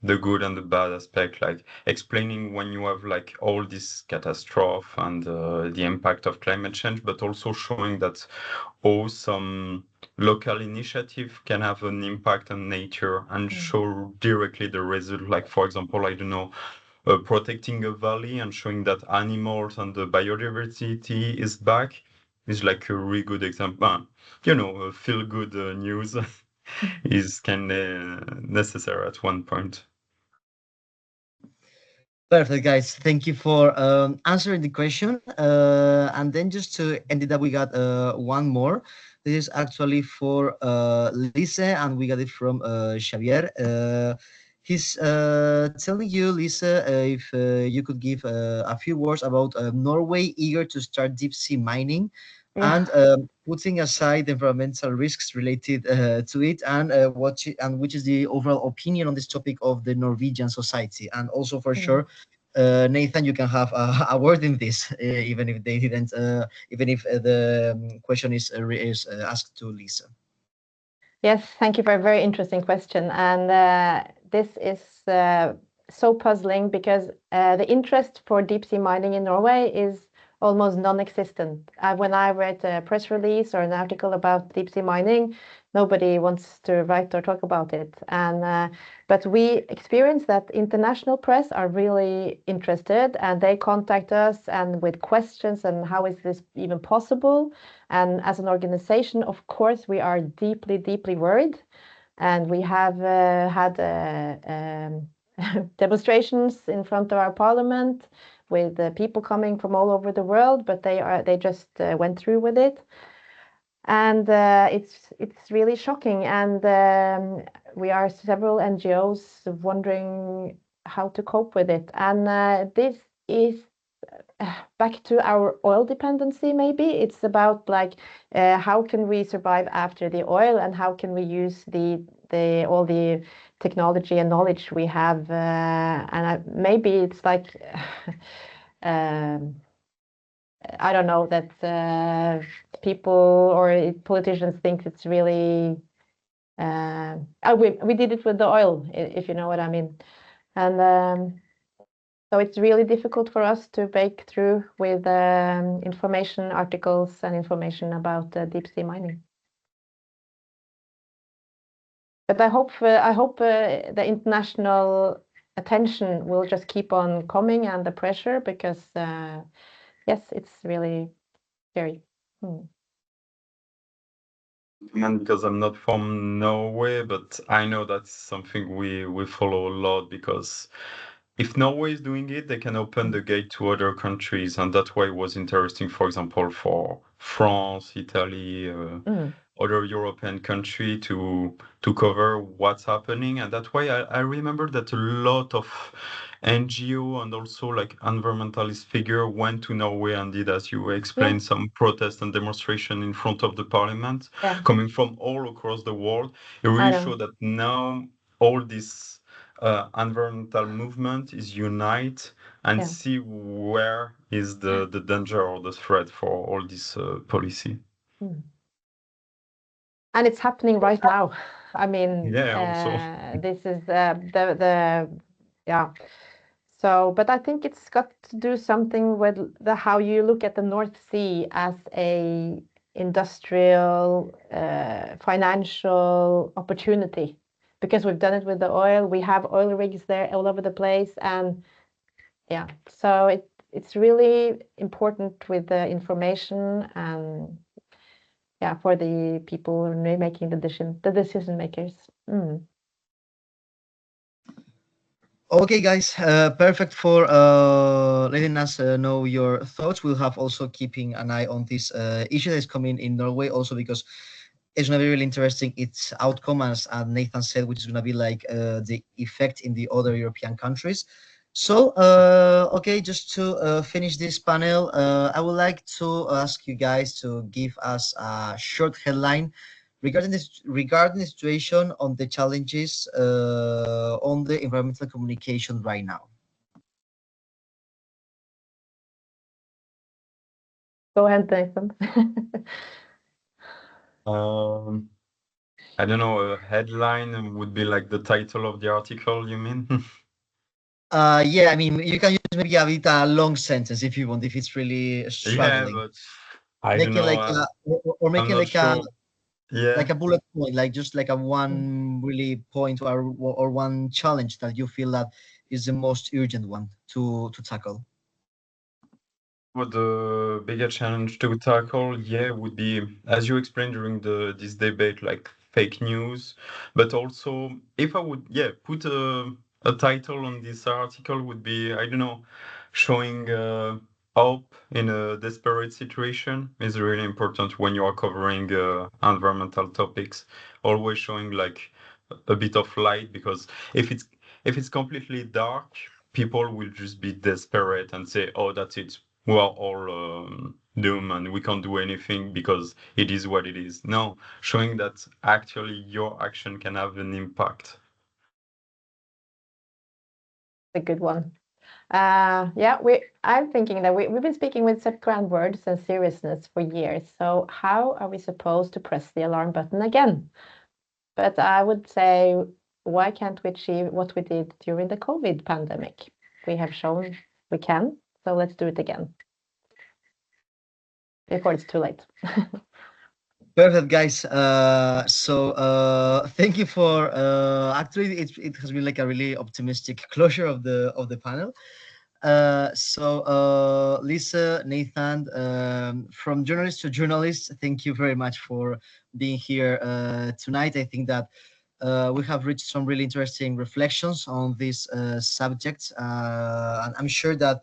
the good and the bad aspect, like explaining when you have like all this catastrophe and the impact of climate change, but also showing that some local initiative can have an impact on nature and show directly the result. Like, for example, I don't know, protecting a valley and showing that animals and the biodiversity is back is like a really good example. Feel good news is kind of necessary at one point. Perfect, guys. Thank you for answering the question. And then just to end it up, we got one more. This is actually for Lisa, and we got it from Xavier. He's telling you, Lisa, if you could give a few words about Norway eager to start deep sea mining, and putting aside the environmental risks related to it, and which is the overall opinion on this topic of the Norwegian society, and also for sure, Nathan, you can have a word in this, even if they didn't, even if the question is asked to Lisa. Yes, thank you for a very interesting question, and this is so puzzling because the interest for deep sea mining in Norway is almost non-existent. When I read a press release or an article about deep sea mining, nobody wants to write or talk about it. And but we experience that international press are really interested, and they contact us and with questions and how is this even possible? And as an organization, of course, we are deeply, deeply worried, and we have had demonstrations in front of our parliament with people coming from all over the world, but they just went through with it, and it's really shocking. And we are several NGOs wondering how to cope with it. And this is back to our oil dependency. Maybe it's about like how can we survive after the oil, and how can we use all the technology and knowledge we have, and maybe it's like I don't know, that people or politicians think it's really we did it with the oil, if you know what I mean. And so it's really difficult for us to break through with information articles and information about deep sea mining. But I hope the international attention will just keep on coming, and the pressure, because yes, it's really scary. And because I'm not from Norway, but I know that's something we follow a lot, because if Norway is doing it, they can open the gate to other countries, and that's why it was interesting, for example, for France, Italy, other European country to cover what's happening. And that's why I remember that a lot of NGO and also like environmentalist figure went to Norway and did, as you explained, some protest and demonstration in front of the parliament, coming from all across the world. It really showed that now all this environmental movement is unite and see where is the danger or the threat for all this policy. and it's happening right now. I mean, this is the yeah. So, but I think it's got to do something with how you look at the North Sea as a industrial, financial opportunity, because we've done it with the oil. We have oil rigs there all over the place, and yeah, so it's really important with the information and yeah, for the people making the decision makers. Okay, guys, perfect for letting us know your thoughts. We'll have also keeping an eye on this issue that's coming in Norway, also because it's going to be really interesting. Its outcome, as Nathan said, which is going to be like the effect in the other European countries. So, okay, just to finish this panel, I would like to ask you guys to give us a short headline regarding the situation on the challenges on the environmental communication right now. Go ahead, Nathan. I don't know, a headline would be like the title of the article, you mean? Yeah, I mean, you can use maybe a bit a long sentence if you want, if it's really struggling. Yeah, but I don't know. Like or making like sure. like a bullet point, like just like a one really point or one challenge that you feel that is the most urgent one to tackle. Well, the bigger challenge to tackle, would be, as you explained during this debate, like fake news. But also, if I would, put a title on this article, would be, I don't know, showing hope in a desperate situation is really important when you are covering environmental topics. Always showing like a bit of light, because if it's completely dark, people will just be desperate and say, "Oh, that's it. We are all doomed and we can't do anything because it is what it is." No, showing that actually your action can have an impact. A good one. I'm thinking that we've been speaking with such grand words and seriousness for years. So how are we supposed to press the alarm button again? But I would say, why can't we achieve what we did during the COVID pandemic? We have shown we can, so let's do it again before it's too late. Perfect, guys. Thank you for actually it has been like a really optimistic closure of the panel. Lisa, Nathan, from journalist to journalist, thank you very much for being here tonight. I think that we have reached some really interesting reflections on this subject, and I'm sure that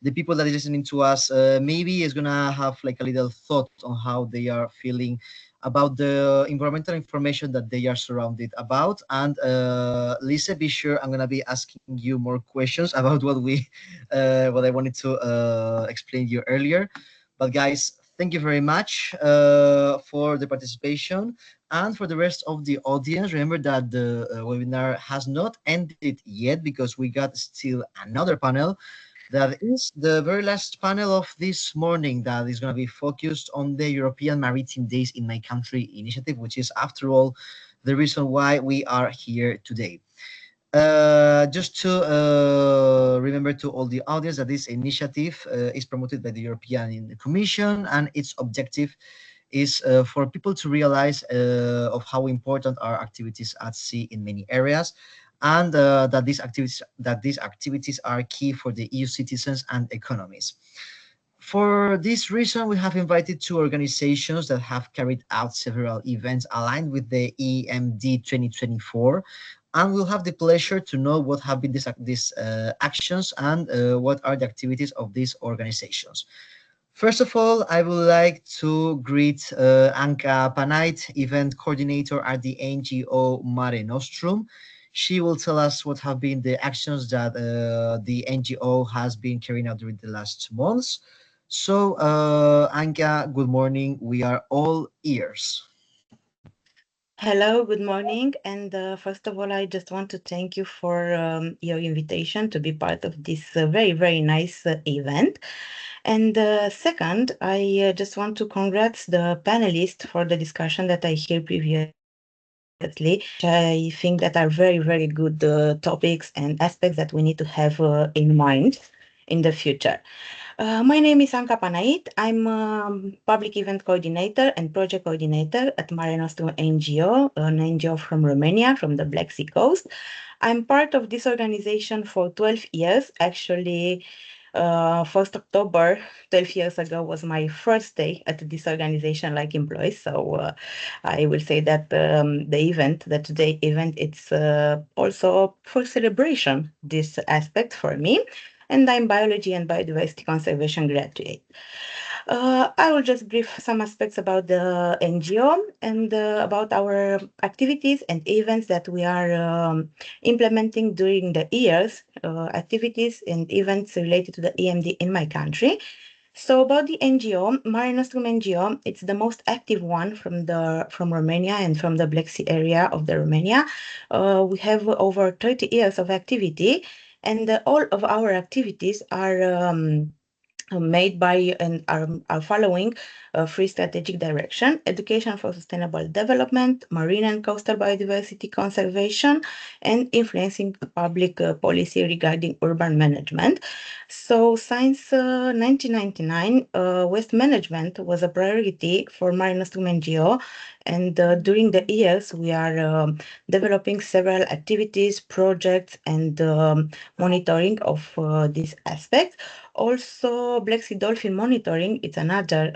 the people that is listening to us maybe is gonna have like a little thought on how they are feeling about the environmental information that they are surrounded about. And Lisa, be sure I'm gonna be asking you more questions about what I wanted to explain to you earlier. But guys, thank you very much for the participation. And for the rest of the audience, remember that the webinar has not ended yet, because we got still another panel that is the very last panel of this morning, that is going to be focused on the European Maritime Days in My Country initiative, which is, after all, the reason why we are here today. Just to remember to all the audience that this initiative is promoted by the European Commission, and its objective is for people to realize of how important are activities at sea in many areas, and that these activities are key for the EU citizens and economies. For this reason, we have invited two organizations that have carried out several events aligned with the EMD 2024, and we'll have the pleasure to know what have been these actions and what are the activities of these organizations. First of all, I would like to greet Anka Panait, event coordinator at the NGO Mare Nostrum. She will tell us what have been the actions that the NGO has been carrying out during the last months. So, Anka, good morning. We are all ears. Hello, good morning. And first of all, I just want to thank you for your invitation to be part of this very, very nice event. And second, I just want to congrats the panelists for the discussion that I heard previously. I think that are very, very good topics and aspects that we need to have in mind in the future. My name is Anca Panait. I'm public event coordinator and project coordinator at Mare Nostrum NGO, an NGO from Romania, from the Black Sea coast. I'm part of this organization for 12 years. Actually, 1st October, 12 years ago, was my first day at this organization like employee. So I will say that the today event, it's also for celebration, this aspect for me. And I'm biology and biodiversity conservation graduate. I will just brief some aspects about the NGO and about our activities and events that we are implementing during the years, activities and events related to the EMD in my country. So about the NGO, Mare Nostrum NGO, it's the most active one from Romania and from the Black Sea area of the Romania. We have over 30 years of activity, and all of our activities are made by and are following three strategic direction: education for sustainable development, marine and coastal biodiversity conservation, and influencing public policy regarding urban management. So since 1999, waste management was a priority for Mare Nostrum NGO, and during the years we are developing several activities, projects, and monitoring of these aspects. Also, Black Sea dolphin monitoring, it's another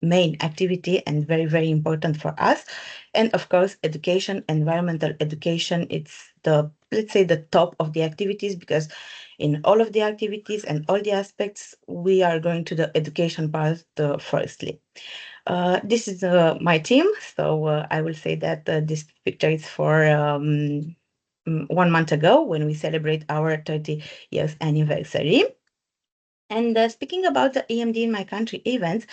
main activity and very, very important for us. And of course, education, environmental education, it's the, let's say, the top of the activities, because in all of the activities and all the aspects, we are going to the education part firstly. This is my team, so I will say that this picture is for 1 month ago when we celebrate our 30 years anniversary. And speaking about the EMD in my country events,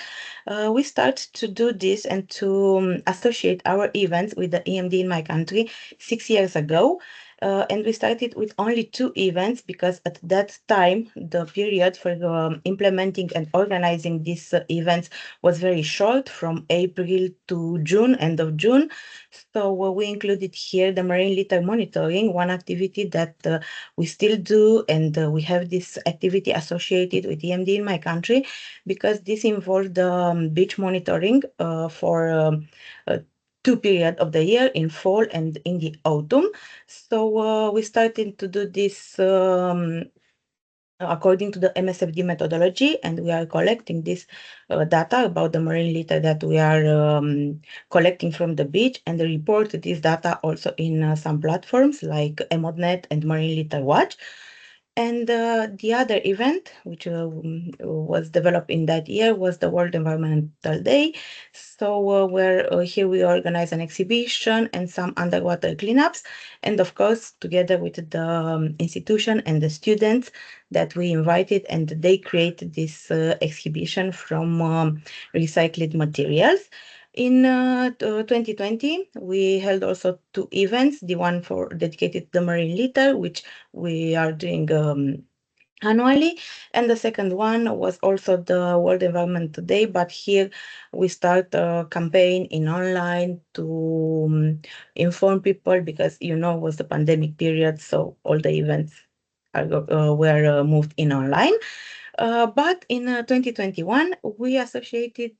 we start to do this and to associate our events with the EMD in my country 6 years ago. And we started with only 2 events because at that time, the period for implementing and organizing these events was very short, from April to June, end of June. So we included here the marine litter monitoring, one activity that we still do, and we have this activity associated with EMD in my country because this involved beach monitoring for 2 periods of the year, in fall and in the autumn. So we started to do this according to the MSFD methodology, and we are collecting this data about the marine litter that we are collecting from the beach, and report this data also in some platforms like EMODNet and Marine Litter Watch. And the other event, which was developed in that year, was the World Environmental Day. So where here we organize an exhibition and some underwater cleanups. And of course, together with the institution and the students that we invited, and they created this exhibition from recycled materials. In 2020, we held also 2 events, the one for dedicated to the marine litter, which we are doing annually, and the second one was also the World Environment Day, but here we start a campaign in online to inform people, because was the pandemic period, so all the events were moved in online. But in 2021, we associated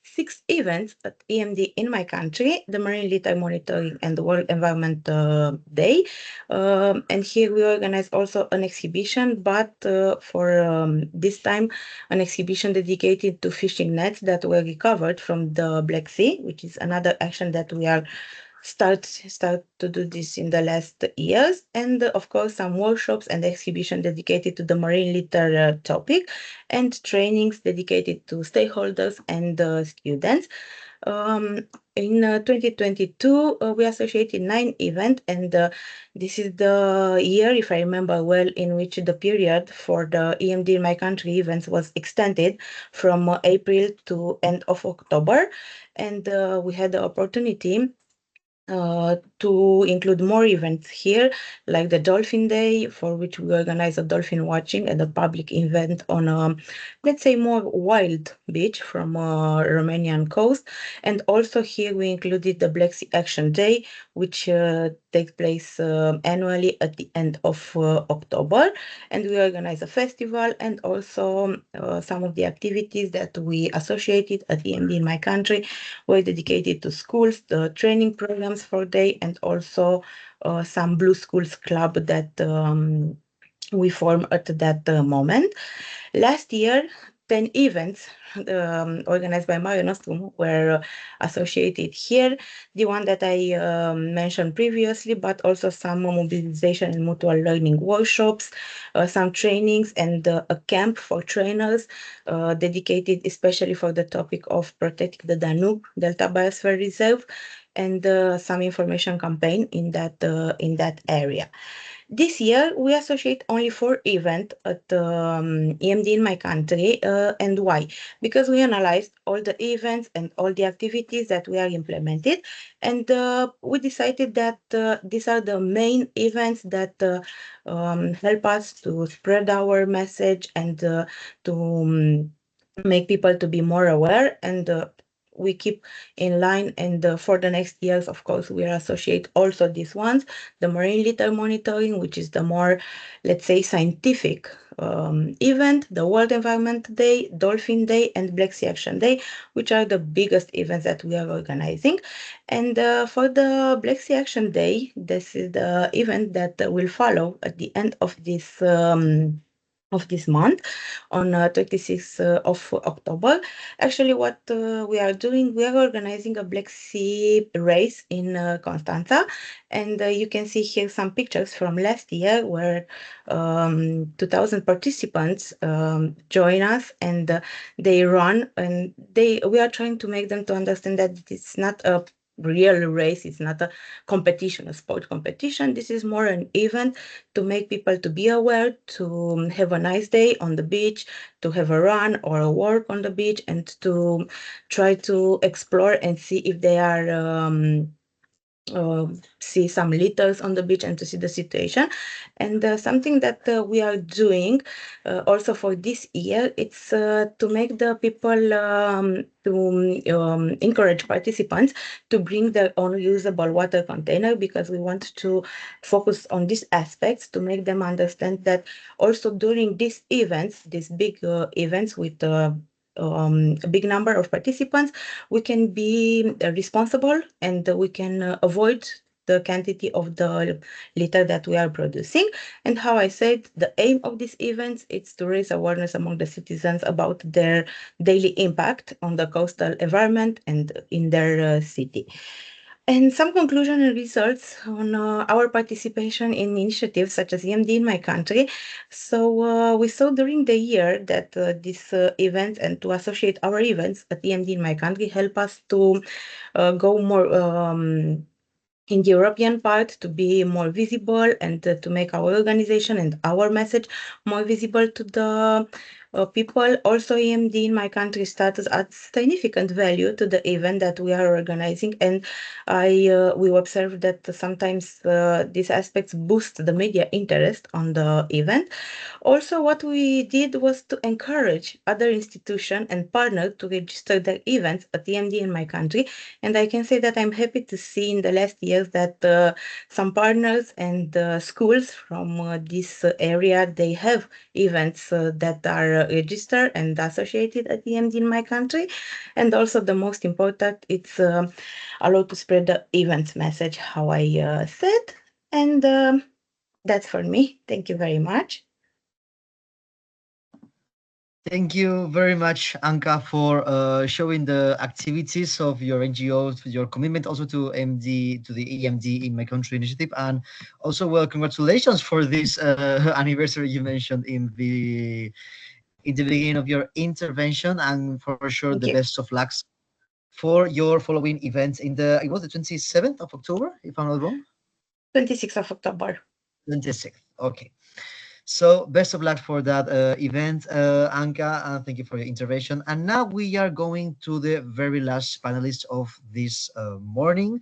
6 events at EMD in my country: the Marine Litter Monitoring and the World Environment Day. And here we organized also an exhibition, but for this time, an exhibition dedicated to fishing nets that were recovered from the Black Sea, which is another action that we are start to do this in the last years. And of course, some workshops and exhibition dedicated to the marine litter topic, and trainings dedicated to stakeholders and students. In 2022, we associated 9 events, and this is the year, if I remember well, in which the period for the EMD in my country events was extended from April to end of October. And we had the opportunity to include more events here, like the Dolphin Day, for which we organize a dolphin watching and a public event on a, let's say, more wild beach from Romanian coast. And also here we included the Black Sea Action Day, which takes place annually at the end of October. And we organize a festival, and also some of the activities that we associated at the EMD in my country were dedicated to schools, the training programs for day, and also some Blue Schools Club that we formed at that moment. Last year, 10 events organized by Mare Nostrum were associated here. The one that I mentioned previously, but also some mobilization and mutual learning workshops, some trainings, and a camp for trainers dedicated especially for the topic of protecting the Danube Delta Biosphere Reserve, and some information campaign in that area. This year, we associate only 4 events at EMD in my country. And why? Because we analyzed all the events and all the activities that we are implemented, and we decided that these are the main events that help us to spread our message and to make people to be more aware, and we keep in line. And for the next years, of course, we associate also these ones, the marine litter monitoring, which is the more, let's say, scientific event, the World Environment Day, Dolphin Day, and Black Sea Action Day, which are the biggest events that we are organizing. And for the Black Sea Action Day, this is the event that will follow at the end of this month on 26th of October. Actually, what we are doing, we are organizing a Black Sea race in Constanța, and you can see here some pictures from last year where 2,000 participants join us, and they run, and we are trying to make them to understand that it's not a real race, it's not a competition, a sport competition. This is more an event to make people to be aware, to have a nice day on the beach, to have a run or a walk on the beach, and to try to explore and see if they are see some litters on the beach and to see the situation. And something that we are doing also for this year, it's to make the people to encourage participants to bring their own reusable water container, because we want to focus on these aspects to make them understand that also during these events, these big events with a big number of participants, we can be responsible, and we can avoid the quantity of the litter that we are producing. And how I said, the aim of these events is to raise awareness among the citizens about their daily impact on the coastal environment and in their city. And some conclusion and results on our participation in initiatives such as EMD in my country. So we saw during the year that these events, and to associate our events at EMD in my country, help us to go more in the European part, to be more visible, and to make our organization and our message more visible to the people. Also, EMD in my country started at significant value to the event that we are organizing, and we observe that sometimes these aspects boost the media interest on the event. Also, what we did was to encourage other institutions and partners to register their events at EMD in my country, and I can say that I'm happy to see in the last years that some partners and schools from this area, they have events that are registered and associated at EMD in my country. And also the most important, it's allowed to spread the events message, how I said. And that's for me. Thank you very much. Thank you very much, Anka, for showing the activities of your NGOs, your commitment also to the EMD in my country initiative, and also, well, congratulations for this anniversary you mentioned in the beginning of your intervention, and for sure Thank the you. best of luck for your following events in it was the 27th of October, if I'm not wrong? 26th of October. 26th, okay. So best of luck for that event, Anka, and thank you for your intervention. And now we are going to the very last panelist of this morning.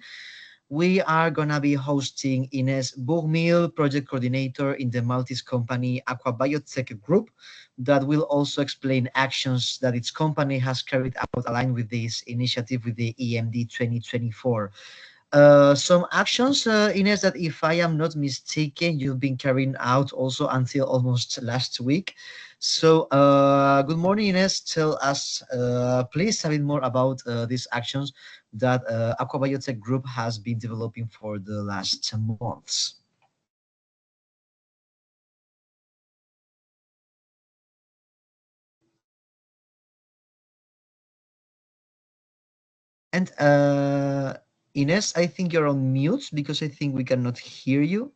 We are gonna be hosting Ines Bourmil, project coordinator in the Maltese company Aquabiotech Group, that will also explain actions that its company has carried out aligned with this initiative with the EMD 2024. Some actions, Ines, that if I am not mistaken, you've been carrying out also until almost last week. So, good morning, Ines. Tell us, please, a bit more about these actions that Aquabiotech Group has been developing for the last months. And Ines, I think you're on mute because I think we cannot hear you.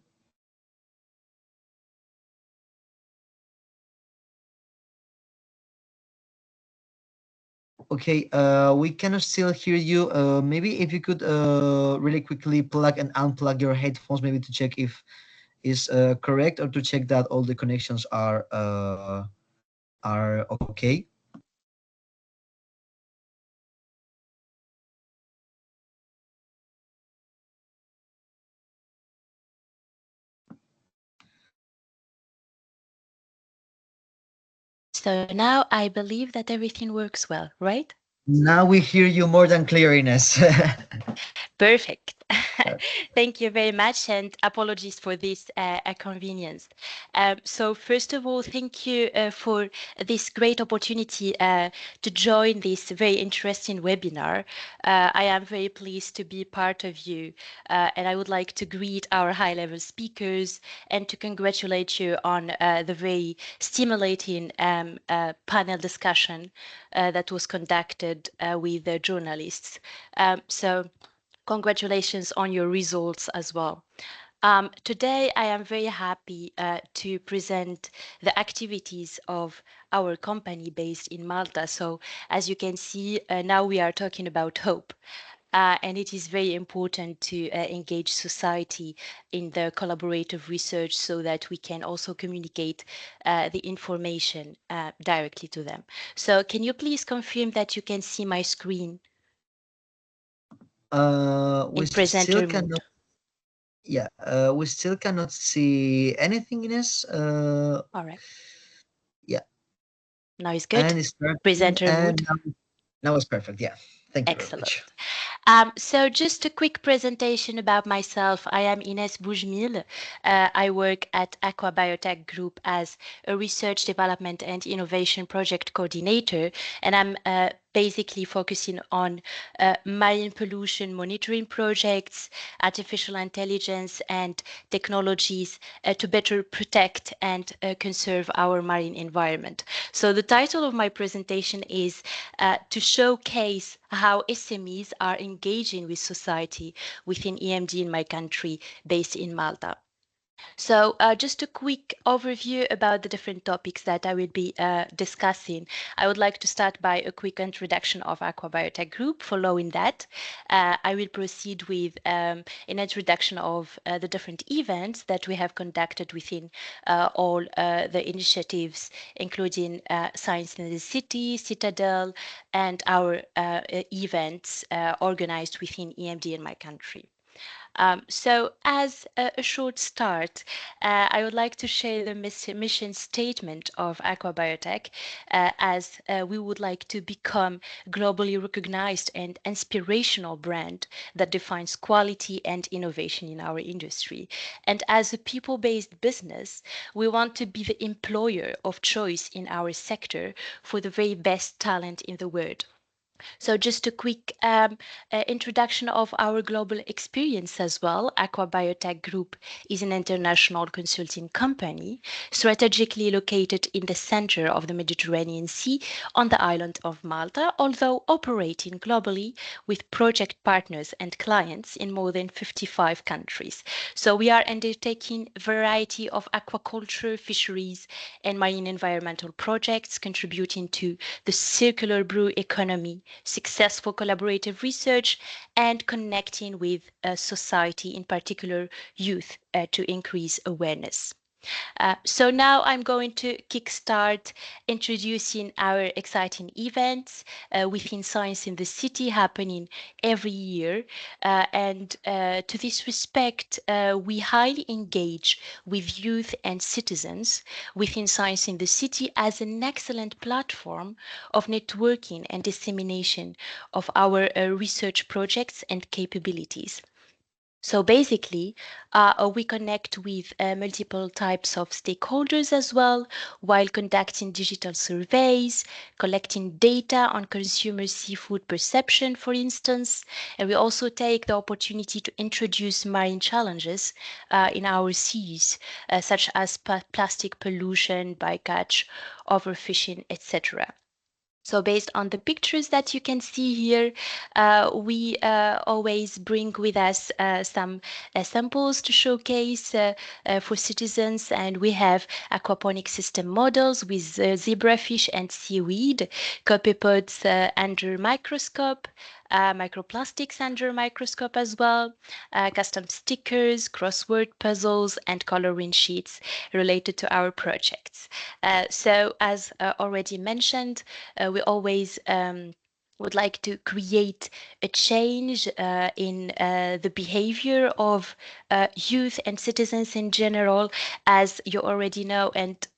Okay, we cannot still hear you. Maybe if you could really quickly plug and unplug your headphones, maybe to check if is correct, or to check that all the connections are okay. So now I believe that everything works well, right? Now we hear you more than clear, Ines. Perfect. Thank you very much, and apologies for this inconvenience. So first of all, thank you for this great opportunity to join this very interesting webinar. I am very pleased to be part of you, and I would like to greet our high-level speakers and to congratulate you on the very stimulating panel discussion that was conducted with the journalists. So congratulations on your results as well. Today, I am very happy to present the activities of our company based in Malta. So as you can see, now we are talking about hope. And it is very important to engage society in the collaborative research so that we can also communicate the information directly to them. So can you please confirm that you can see my screen? We still cannot. Yeah, we still cannot see anything, Ines. All right. Yeah. Now it's good. And it's Presenter and mood. now it's perfect. Yeah. Thank you Excellent. very much. So just a quick presentation about myself. I am Ines Bourmil. I work at Aquabiotech Group as a research development and innovation project coordinator, and I'm basically focusing on marine pollution monitoring projects, artificial intelligence and technologies to better protect and conserve our marine environment. So the title of my presentation is to showcase how SMEs are engaging with society within EMD in my country, based in Malta. So just a quick overview about the different topics that I will be discussing. I would like to start by a quick introduction of Aquabiotech Group. Following that, I will proceed with an introduction of the different events that we have conducted within all the initiatives, including Science in the City, Citadel, and our events organized within EMD in my country. So as a short start, I would like to share the mission statement of Aquabiotech as we would like to become globally recognized and inspirational brand that defines quality and innovation in our industry. And as a people-based business, we want to be the employer of choice in our sector for the very best talent in the world. So just a quick introduction of our global experience as well. Aquabiotech Group is an international consulting company strategically located in the center of the Mediterranean Sea on the island of Malta, although operating globally with project partners and clients in more than 55 countries. So we are undertaking a variety of aquaculture, fisheries, and marine environmental projects contributing to the circular brew economy successful collaborative research, and connecting with society, in particular youth, to increase awareness. So now I'm going to kickstart introducing our exciting events within Science in the City happening every year. To this respect, we highly engage with youth and citizens within Science in the City as an excellent platform of networking and dissemination of our research projects and capabilities. So basically, we connect with multiple types of stakeholders as well, while conducting digital surveys, collecting data on consumer seafood perception, for instance. And we also take the opportunity to introduce marine challenges in our seas, such as plastic pollution, bycatch, overfishing, etc. So based on the pictures that you can see here, we always bring with us some samples to showcase for citizens, and we have aquaponic system models with zebrafish and seaweed, copepods under microscope, microplastics under microscope as well, custom stickers, crossword puzzles, and coloring sheets related to our projects. So as already mentioned, we always would like to create a change in the behavior of youth and citizens in general, as you already know, and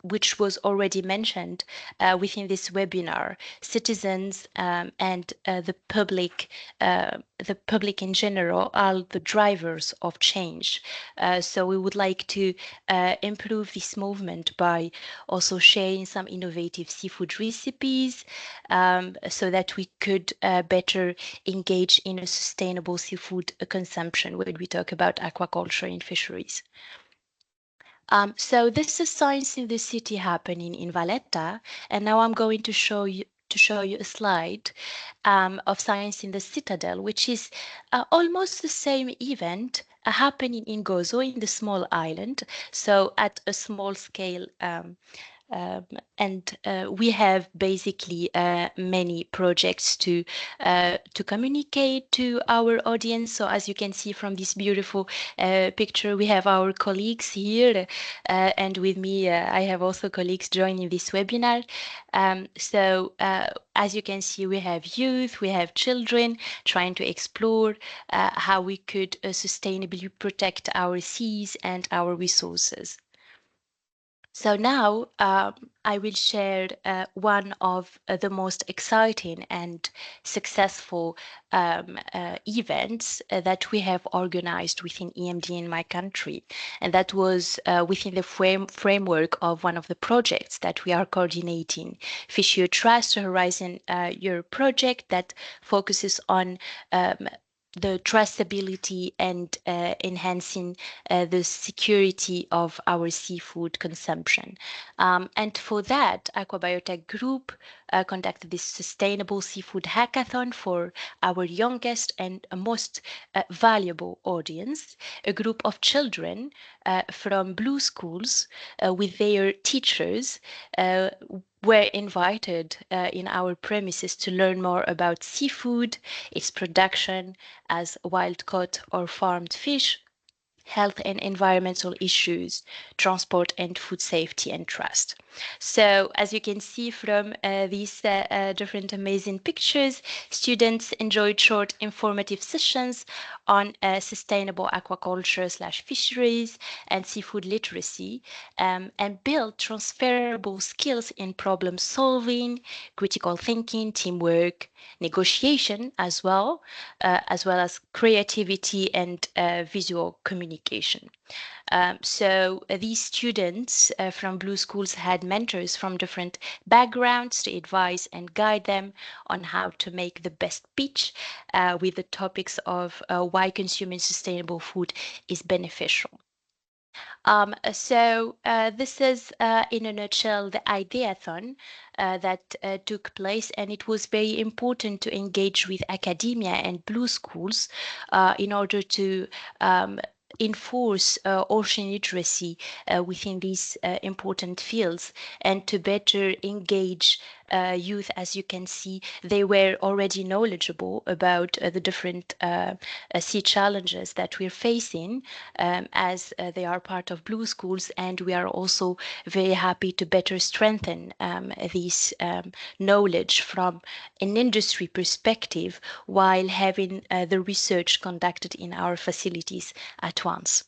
which was already mentioned within this webinar. Citizens and the public in general are the drivers of change. So we would like to improve this movement by also sharing some innovative seafood recipes so that we could better engage in a sustainable seafood consumption when we talk about aquaculture in fisheries. So this is Science in the City happening in Valletta, and now I'm going to show you a slide of Science in the Citadel, which is almost the same event happening in Gozo, in the small island, so at a small scale. We have basically many projects to communicate to our audience. So as you can see from this beautiful picture, we have our colleagues here, and with me, I have also colleagues joining this webinar. As you can see, we have youth, we have children trying to explore how we could sustainably protect our seas and our resources. So now I will share one of the most exciting and successful events that we have organized within EMD in my country. And that was within the framework of one of the projects that we are coordinating, Fishery Trust Horizon Europe project that focuses on the traceability and enhancing the security of our seafood consumption. And for that, Aquabiotech Group conducted this sustainable seafood hackathon for our youngest and most valuable audience, a group of children from Blue Schools with their teachers were invited in our premises to learn more about seafood, its production as wild-caught or farmed fish, health and environmental issues, transport and food safety and trust. So as you can see from these different amazing pictures, students enjoyed short informative sessions on sustainable aquaculture / fisheries and seafood literacy, and built transferable skills in problem solving, critical thinking, teamwork, negotiation as well as creativity and visual communication. So these students from Blue Schools had mentors from different backgrounds to advise and guide them on how to make the best pitch with the topics of why consuming sustainable food is beneficial. This is in a nutshell the ideathon that took place, and it was very important to engage with academia and Blue Schools in order to enforce ocean literacy within these important fields and to better engage youth, as you can see, they were already knowledgeable about the different sea challenges that we're facing as they are part of Blue Schools, and we are also very happy to better strengthen this knowledge from an industry perspective while having the research conducted in our facilities at once.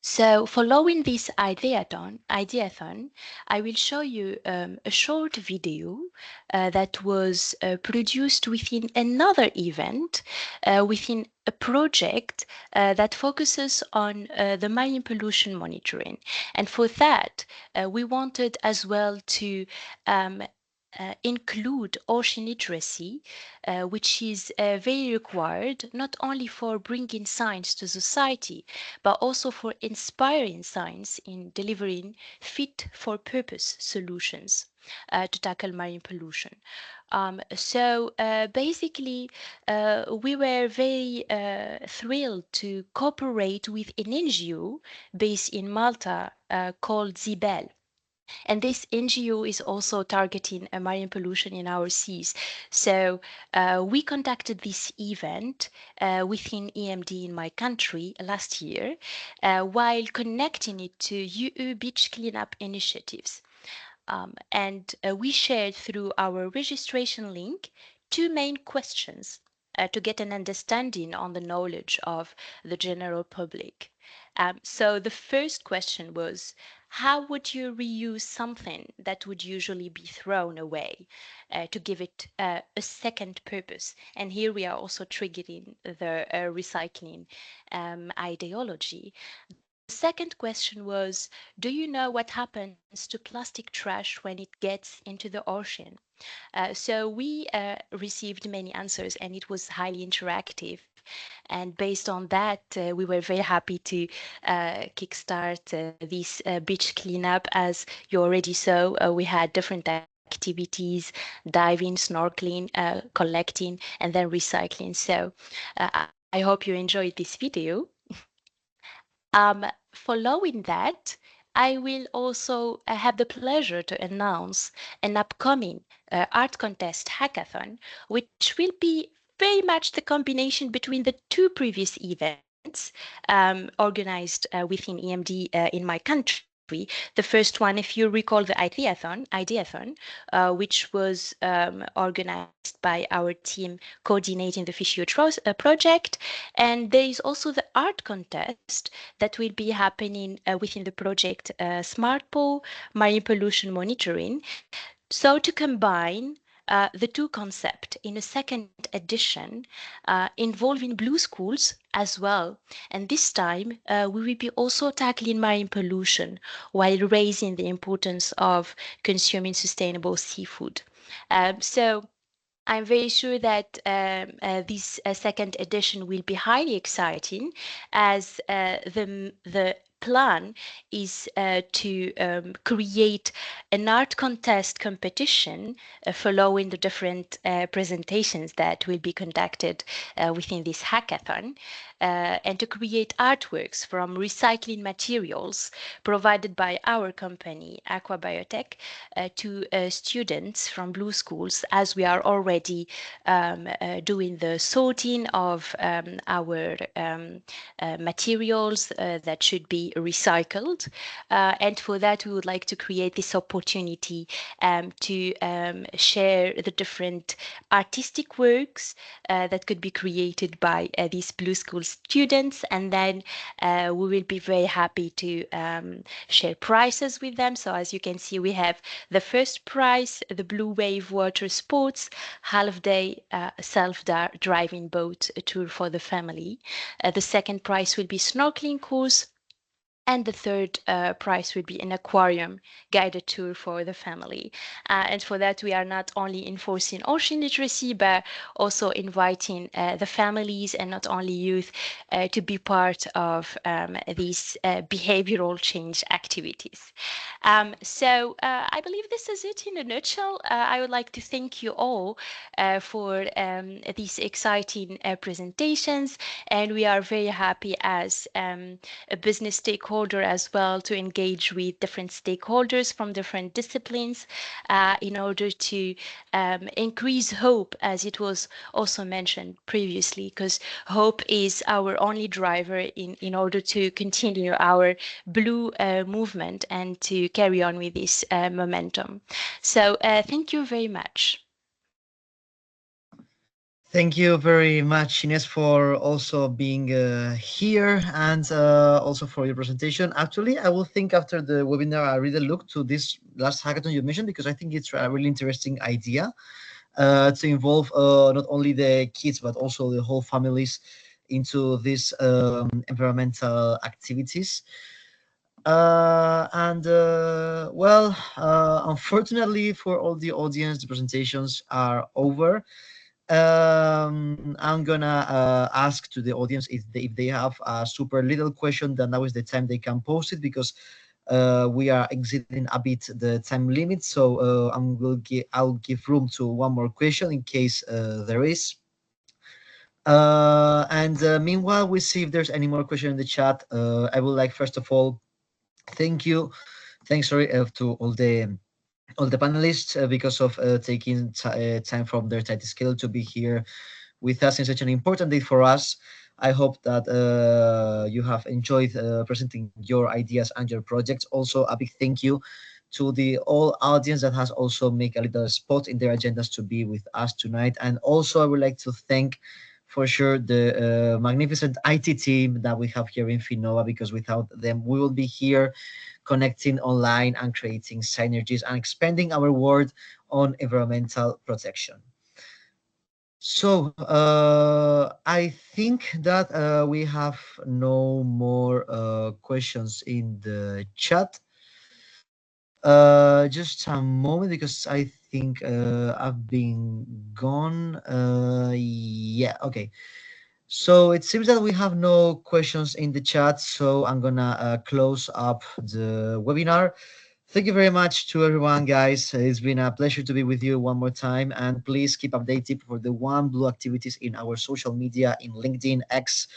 So following this ideathon, I will show you a short video that was produced within another event, within a project that focuses on the marine pollution monitoring. And for that, we wanted as well to include ocean literacy, which is very required not only for bringing science to society, but also for inspiring science in delivering fit-for-purpose solutions to tackle marine pollution. So basically, we were very thrilled to cooperate with an NGO based in Malta called Zibel. And this NGO is also targeting marine pollution in our seas. So we conducted this event within EMD in my country last year, while connecting it to UU beach cleanup initiatives. And we shared through our registration link 2 main questions to get an understanding on the knowledge of the general public. So the first question was, how would you reuse something that would usually be thrown away to give it a second purpose? And here we are also triggering the recycling ideology. The second question was, do you know what happens to plastic trash when it gets into the ocean? So we received many answers, and it was highly interactive. And based on that, we were very happy to kickstart this beach cleanup. As you already saw, we had different activities: diving, snorkeling, collecting, and then recycling. So I hope you enjoyed this video. Following that, I will also have the pleasure to announce an upcoming art contest hackathon, which will be very much the combination between the 2 previous events organized within EMD in my country. The first one, if you recall, the Ideathon, which was organized by our team coordinating the Fish project. And there is also the art contest that will be happening within the project SmartPo Marine Pollution Monitoring. So to combine the 2 concepts in a second edition involving Blue Schools as well. And this time, we will be also tackling marine pollution while raising the importance of consuming sustainable seafood. So I'm very sure that this second edition will be highly exciting, as the plan is to create an art contest competition following the different presentations that will be conducted within this hackathon, and to create artworks from recycling materials provided by our company, Aqua Biotech, to students from Blue Schools, as we are already doing the sorting of our materials that should be recycled. And for that, we would like to create this opportunity to share the different artistic works that could be created by these Blue School students. And then we will be very happy to share prizes with them. So as you can see, we have the first prize, the Blue Wave Water Sports half-day self-driving boat tour for the family. The second prize will be snorkeling course. And the third prize will be an aquarium guided tour for the family. And for that, we are not only enforcing ocean literacy, but also inviting the families and not only youth to be part of these behavioral change activities. So I believe this is it in a nutshell. I would like to thank you all for these exciting presentations. And we are very happy as a business stakeholder stakeholder as well to engage with different stakeholders from different disciplines in order to increase hope, as it was also mentioned previously, because hope is our only driver in order to continue our blue movement and to carry on with this momentum. So thank you very much. Thank you very much, Ines, for also being here and also for your presentation. Actually, I will think after the webinar, I really look to this last hackathon you mentioned, because I think it's a really interesting idea to involve not only the kids, but also the whole families into these environmental activities. Unfortunately for all the audience, the presentations are over. I'm gonna ask to the audience if they have a super little question, then now is the time they can post it, because we are exceeding a bit the time limit. So I'll give room to one more question in case there is. Meanwhile, we see if there's any more question in the chat. I would like, first of all, thanks to all the panelists because of taking time from their tight schedule to be here with us in such an important day for us. I hope that you have enjoyed presenting your ideas and your projects. Also, a big thank you to the all audience that has also made a little spot in their agendas to be with us tonight. And also, I would like to thank for sure the magnificent IT team that we have here in Finnova, because without them, we will be here connecting online and creating synergies and expanding our work on environmental protection. So I think that we have no more questions in the chat. Just a moment, because I think I've been gone. Yeah, okay. So it seems that we have no questions in the chat, so I'm gonna close up the webinar. Thank you very much to everyone, guys. It's been a pleasure to be with you one more time, and please keep updated for the One Blue activities in our social media, in LinkedIn, X,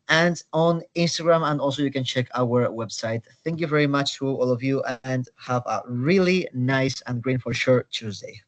and on Instagram, and also you can check our website. Thank you very much to all of you, and have a really nice and green for sure Tuesday.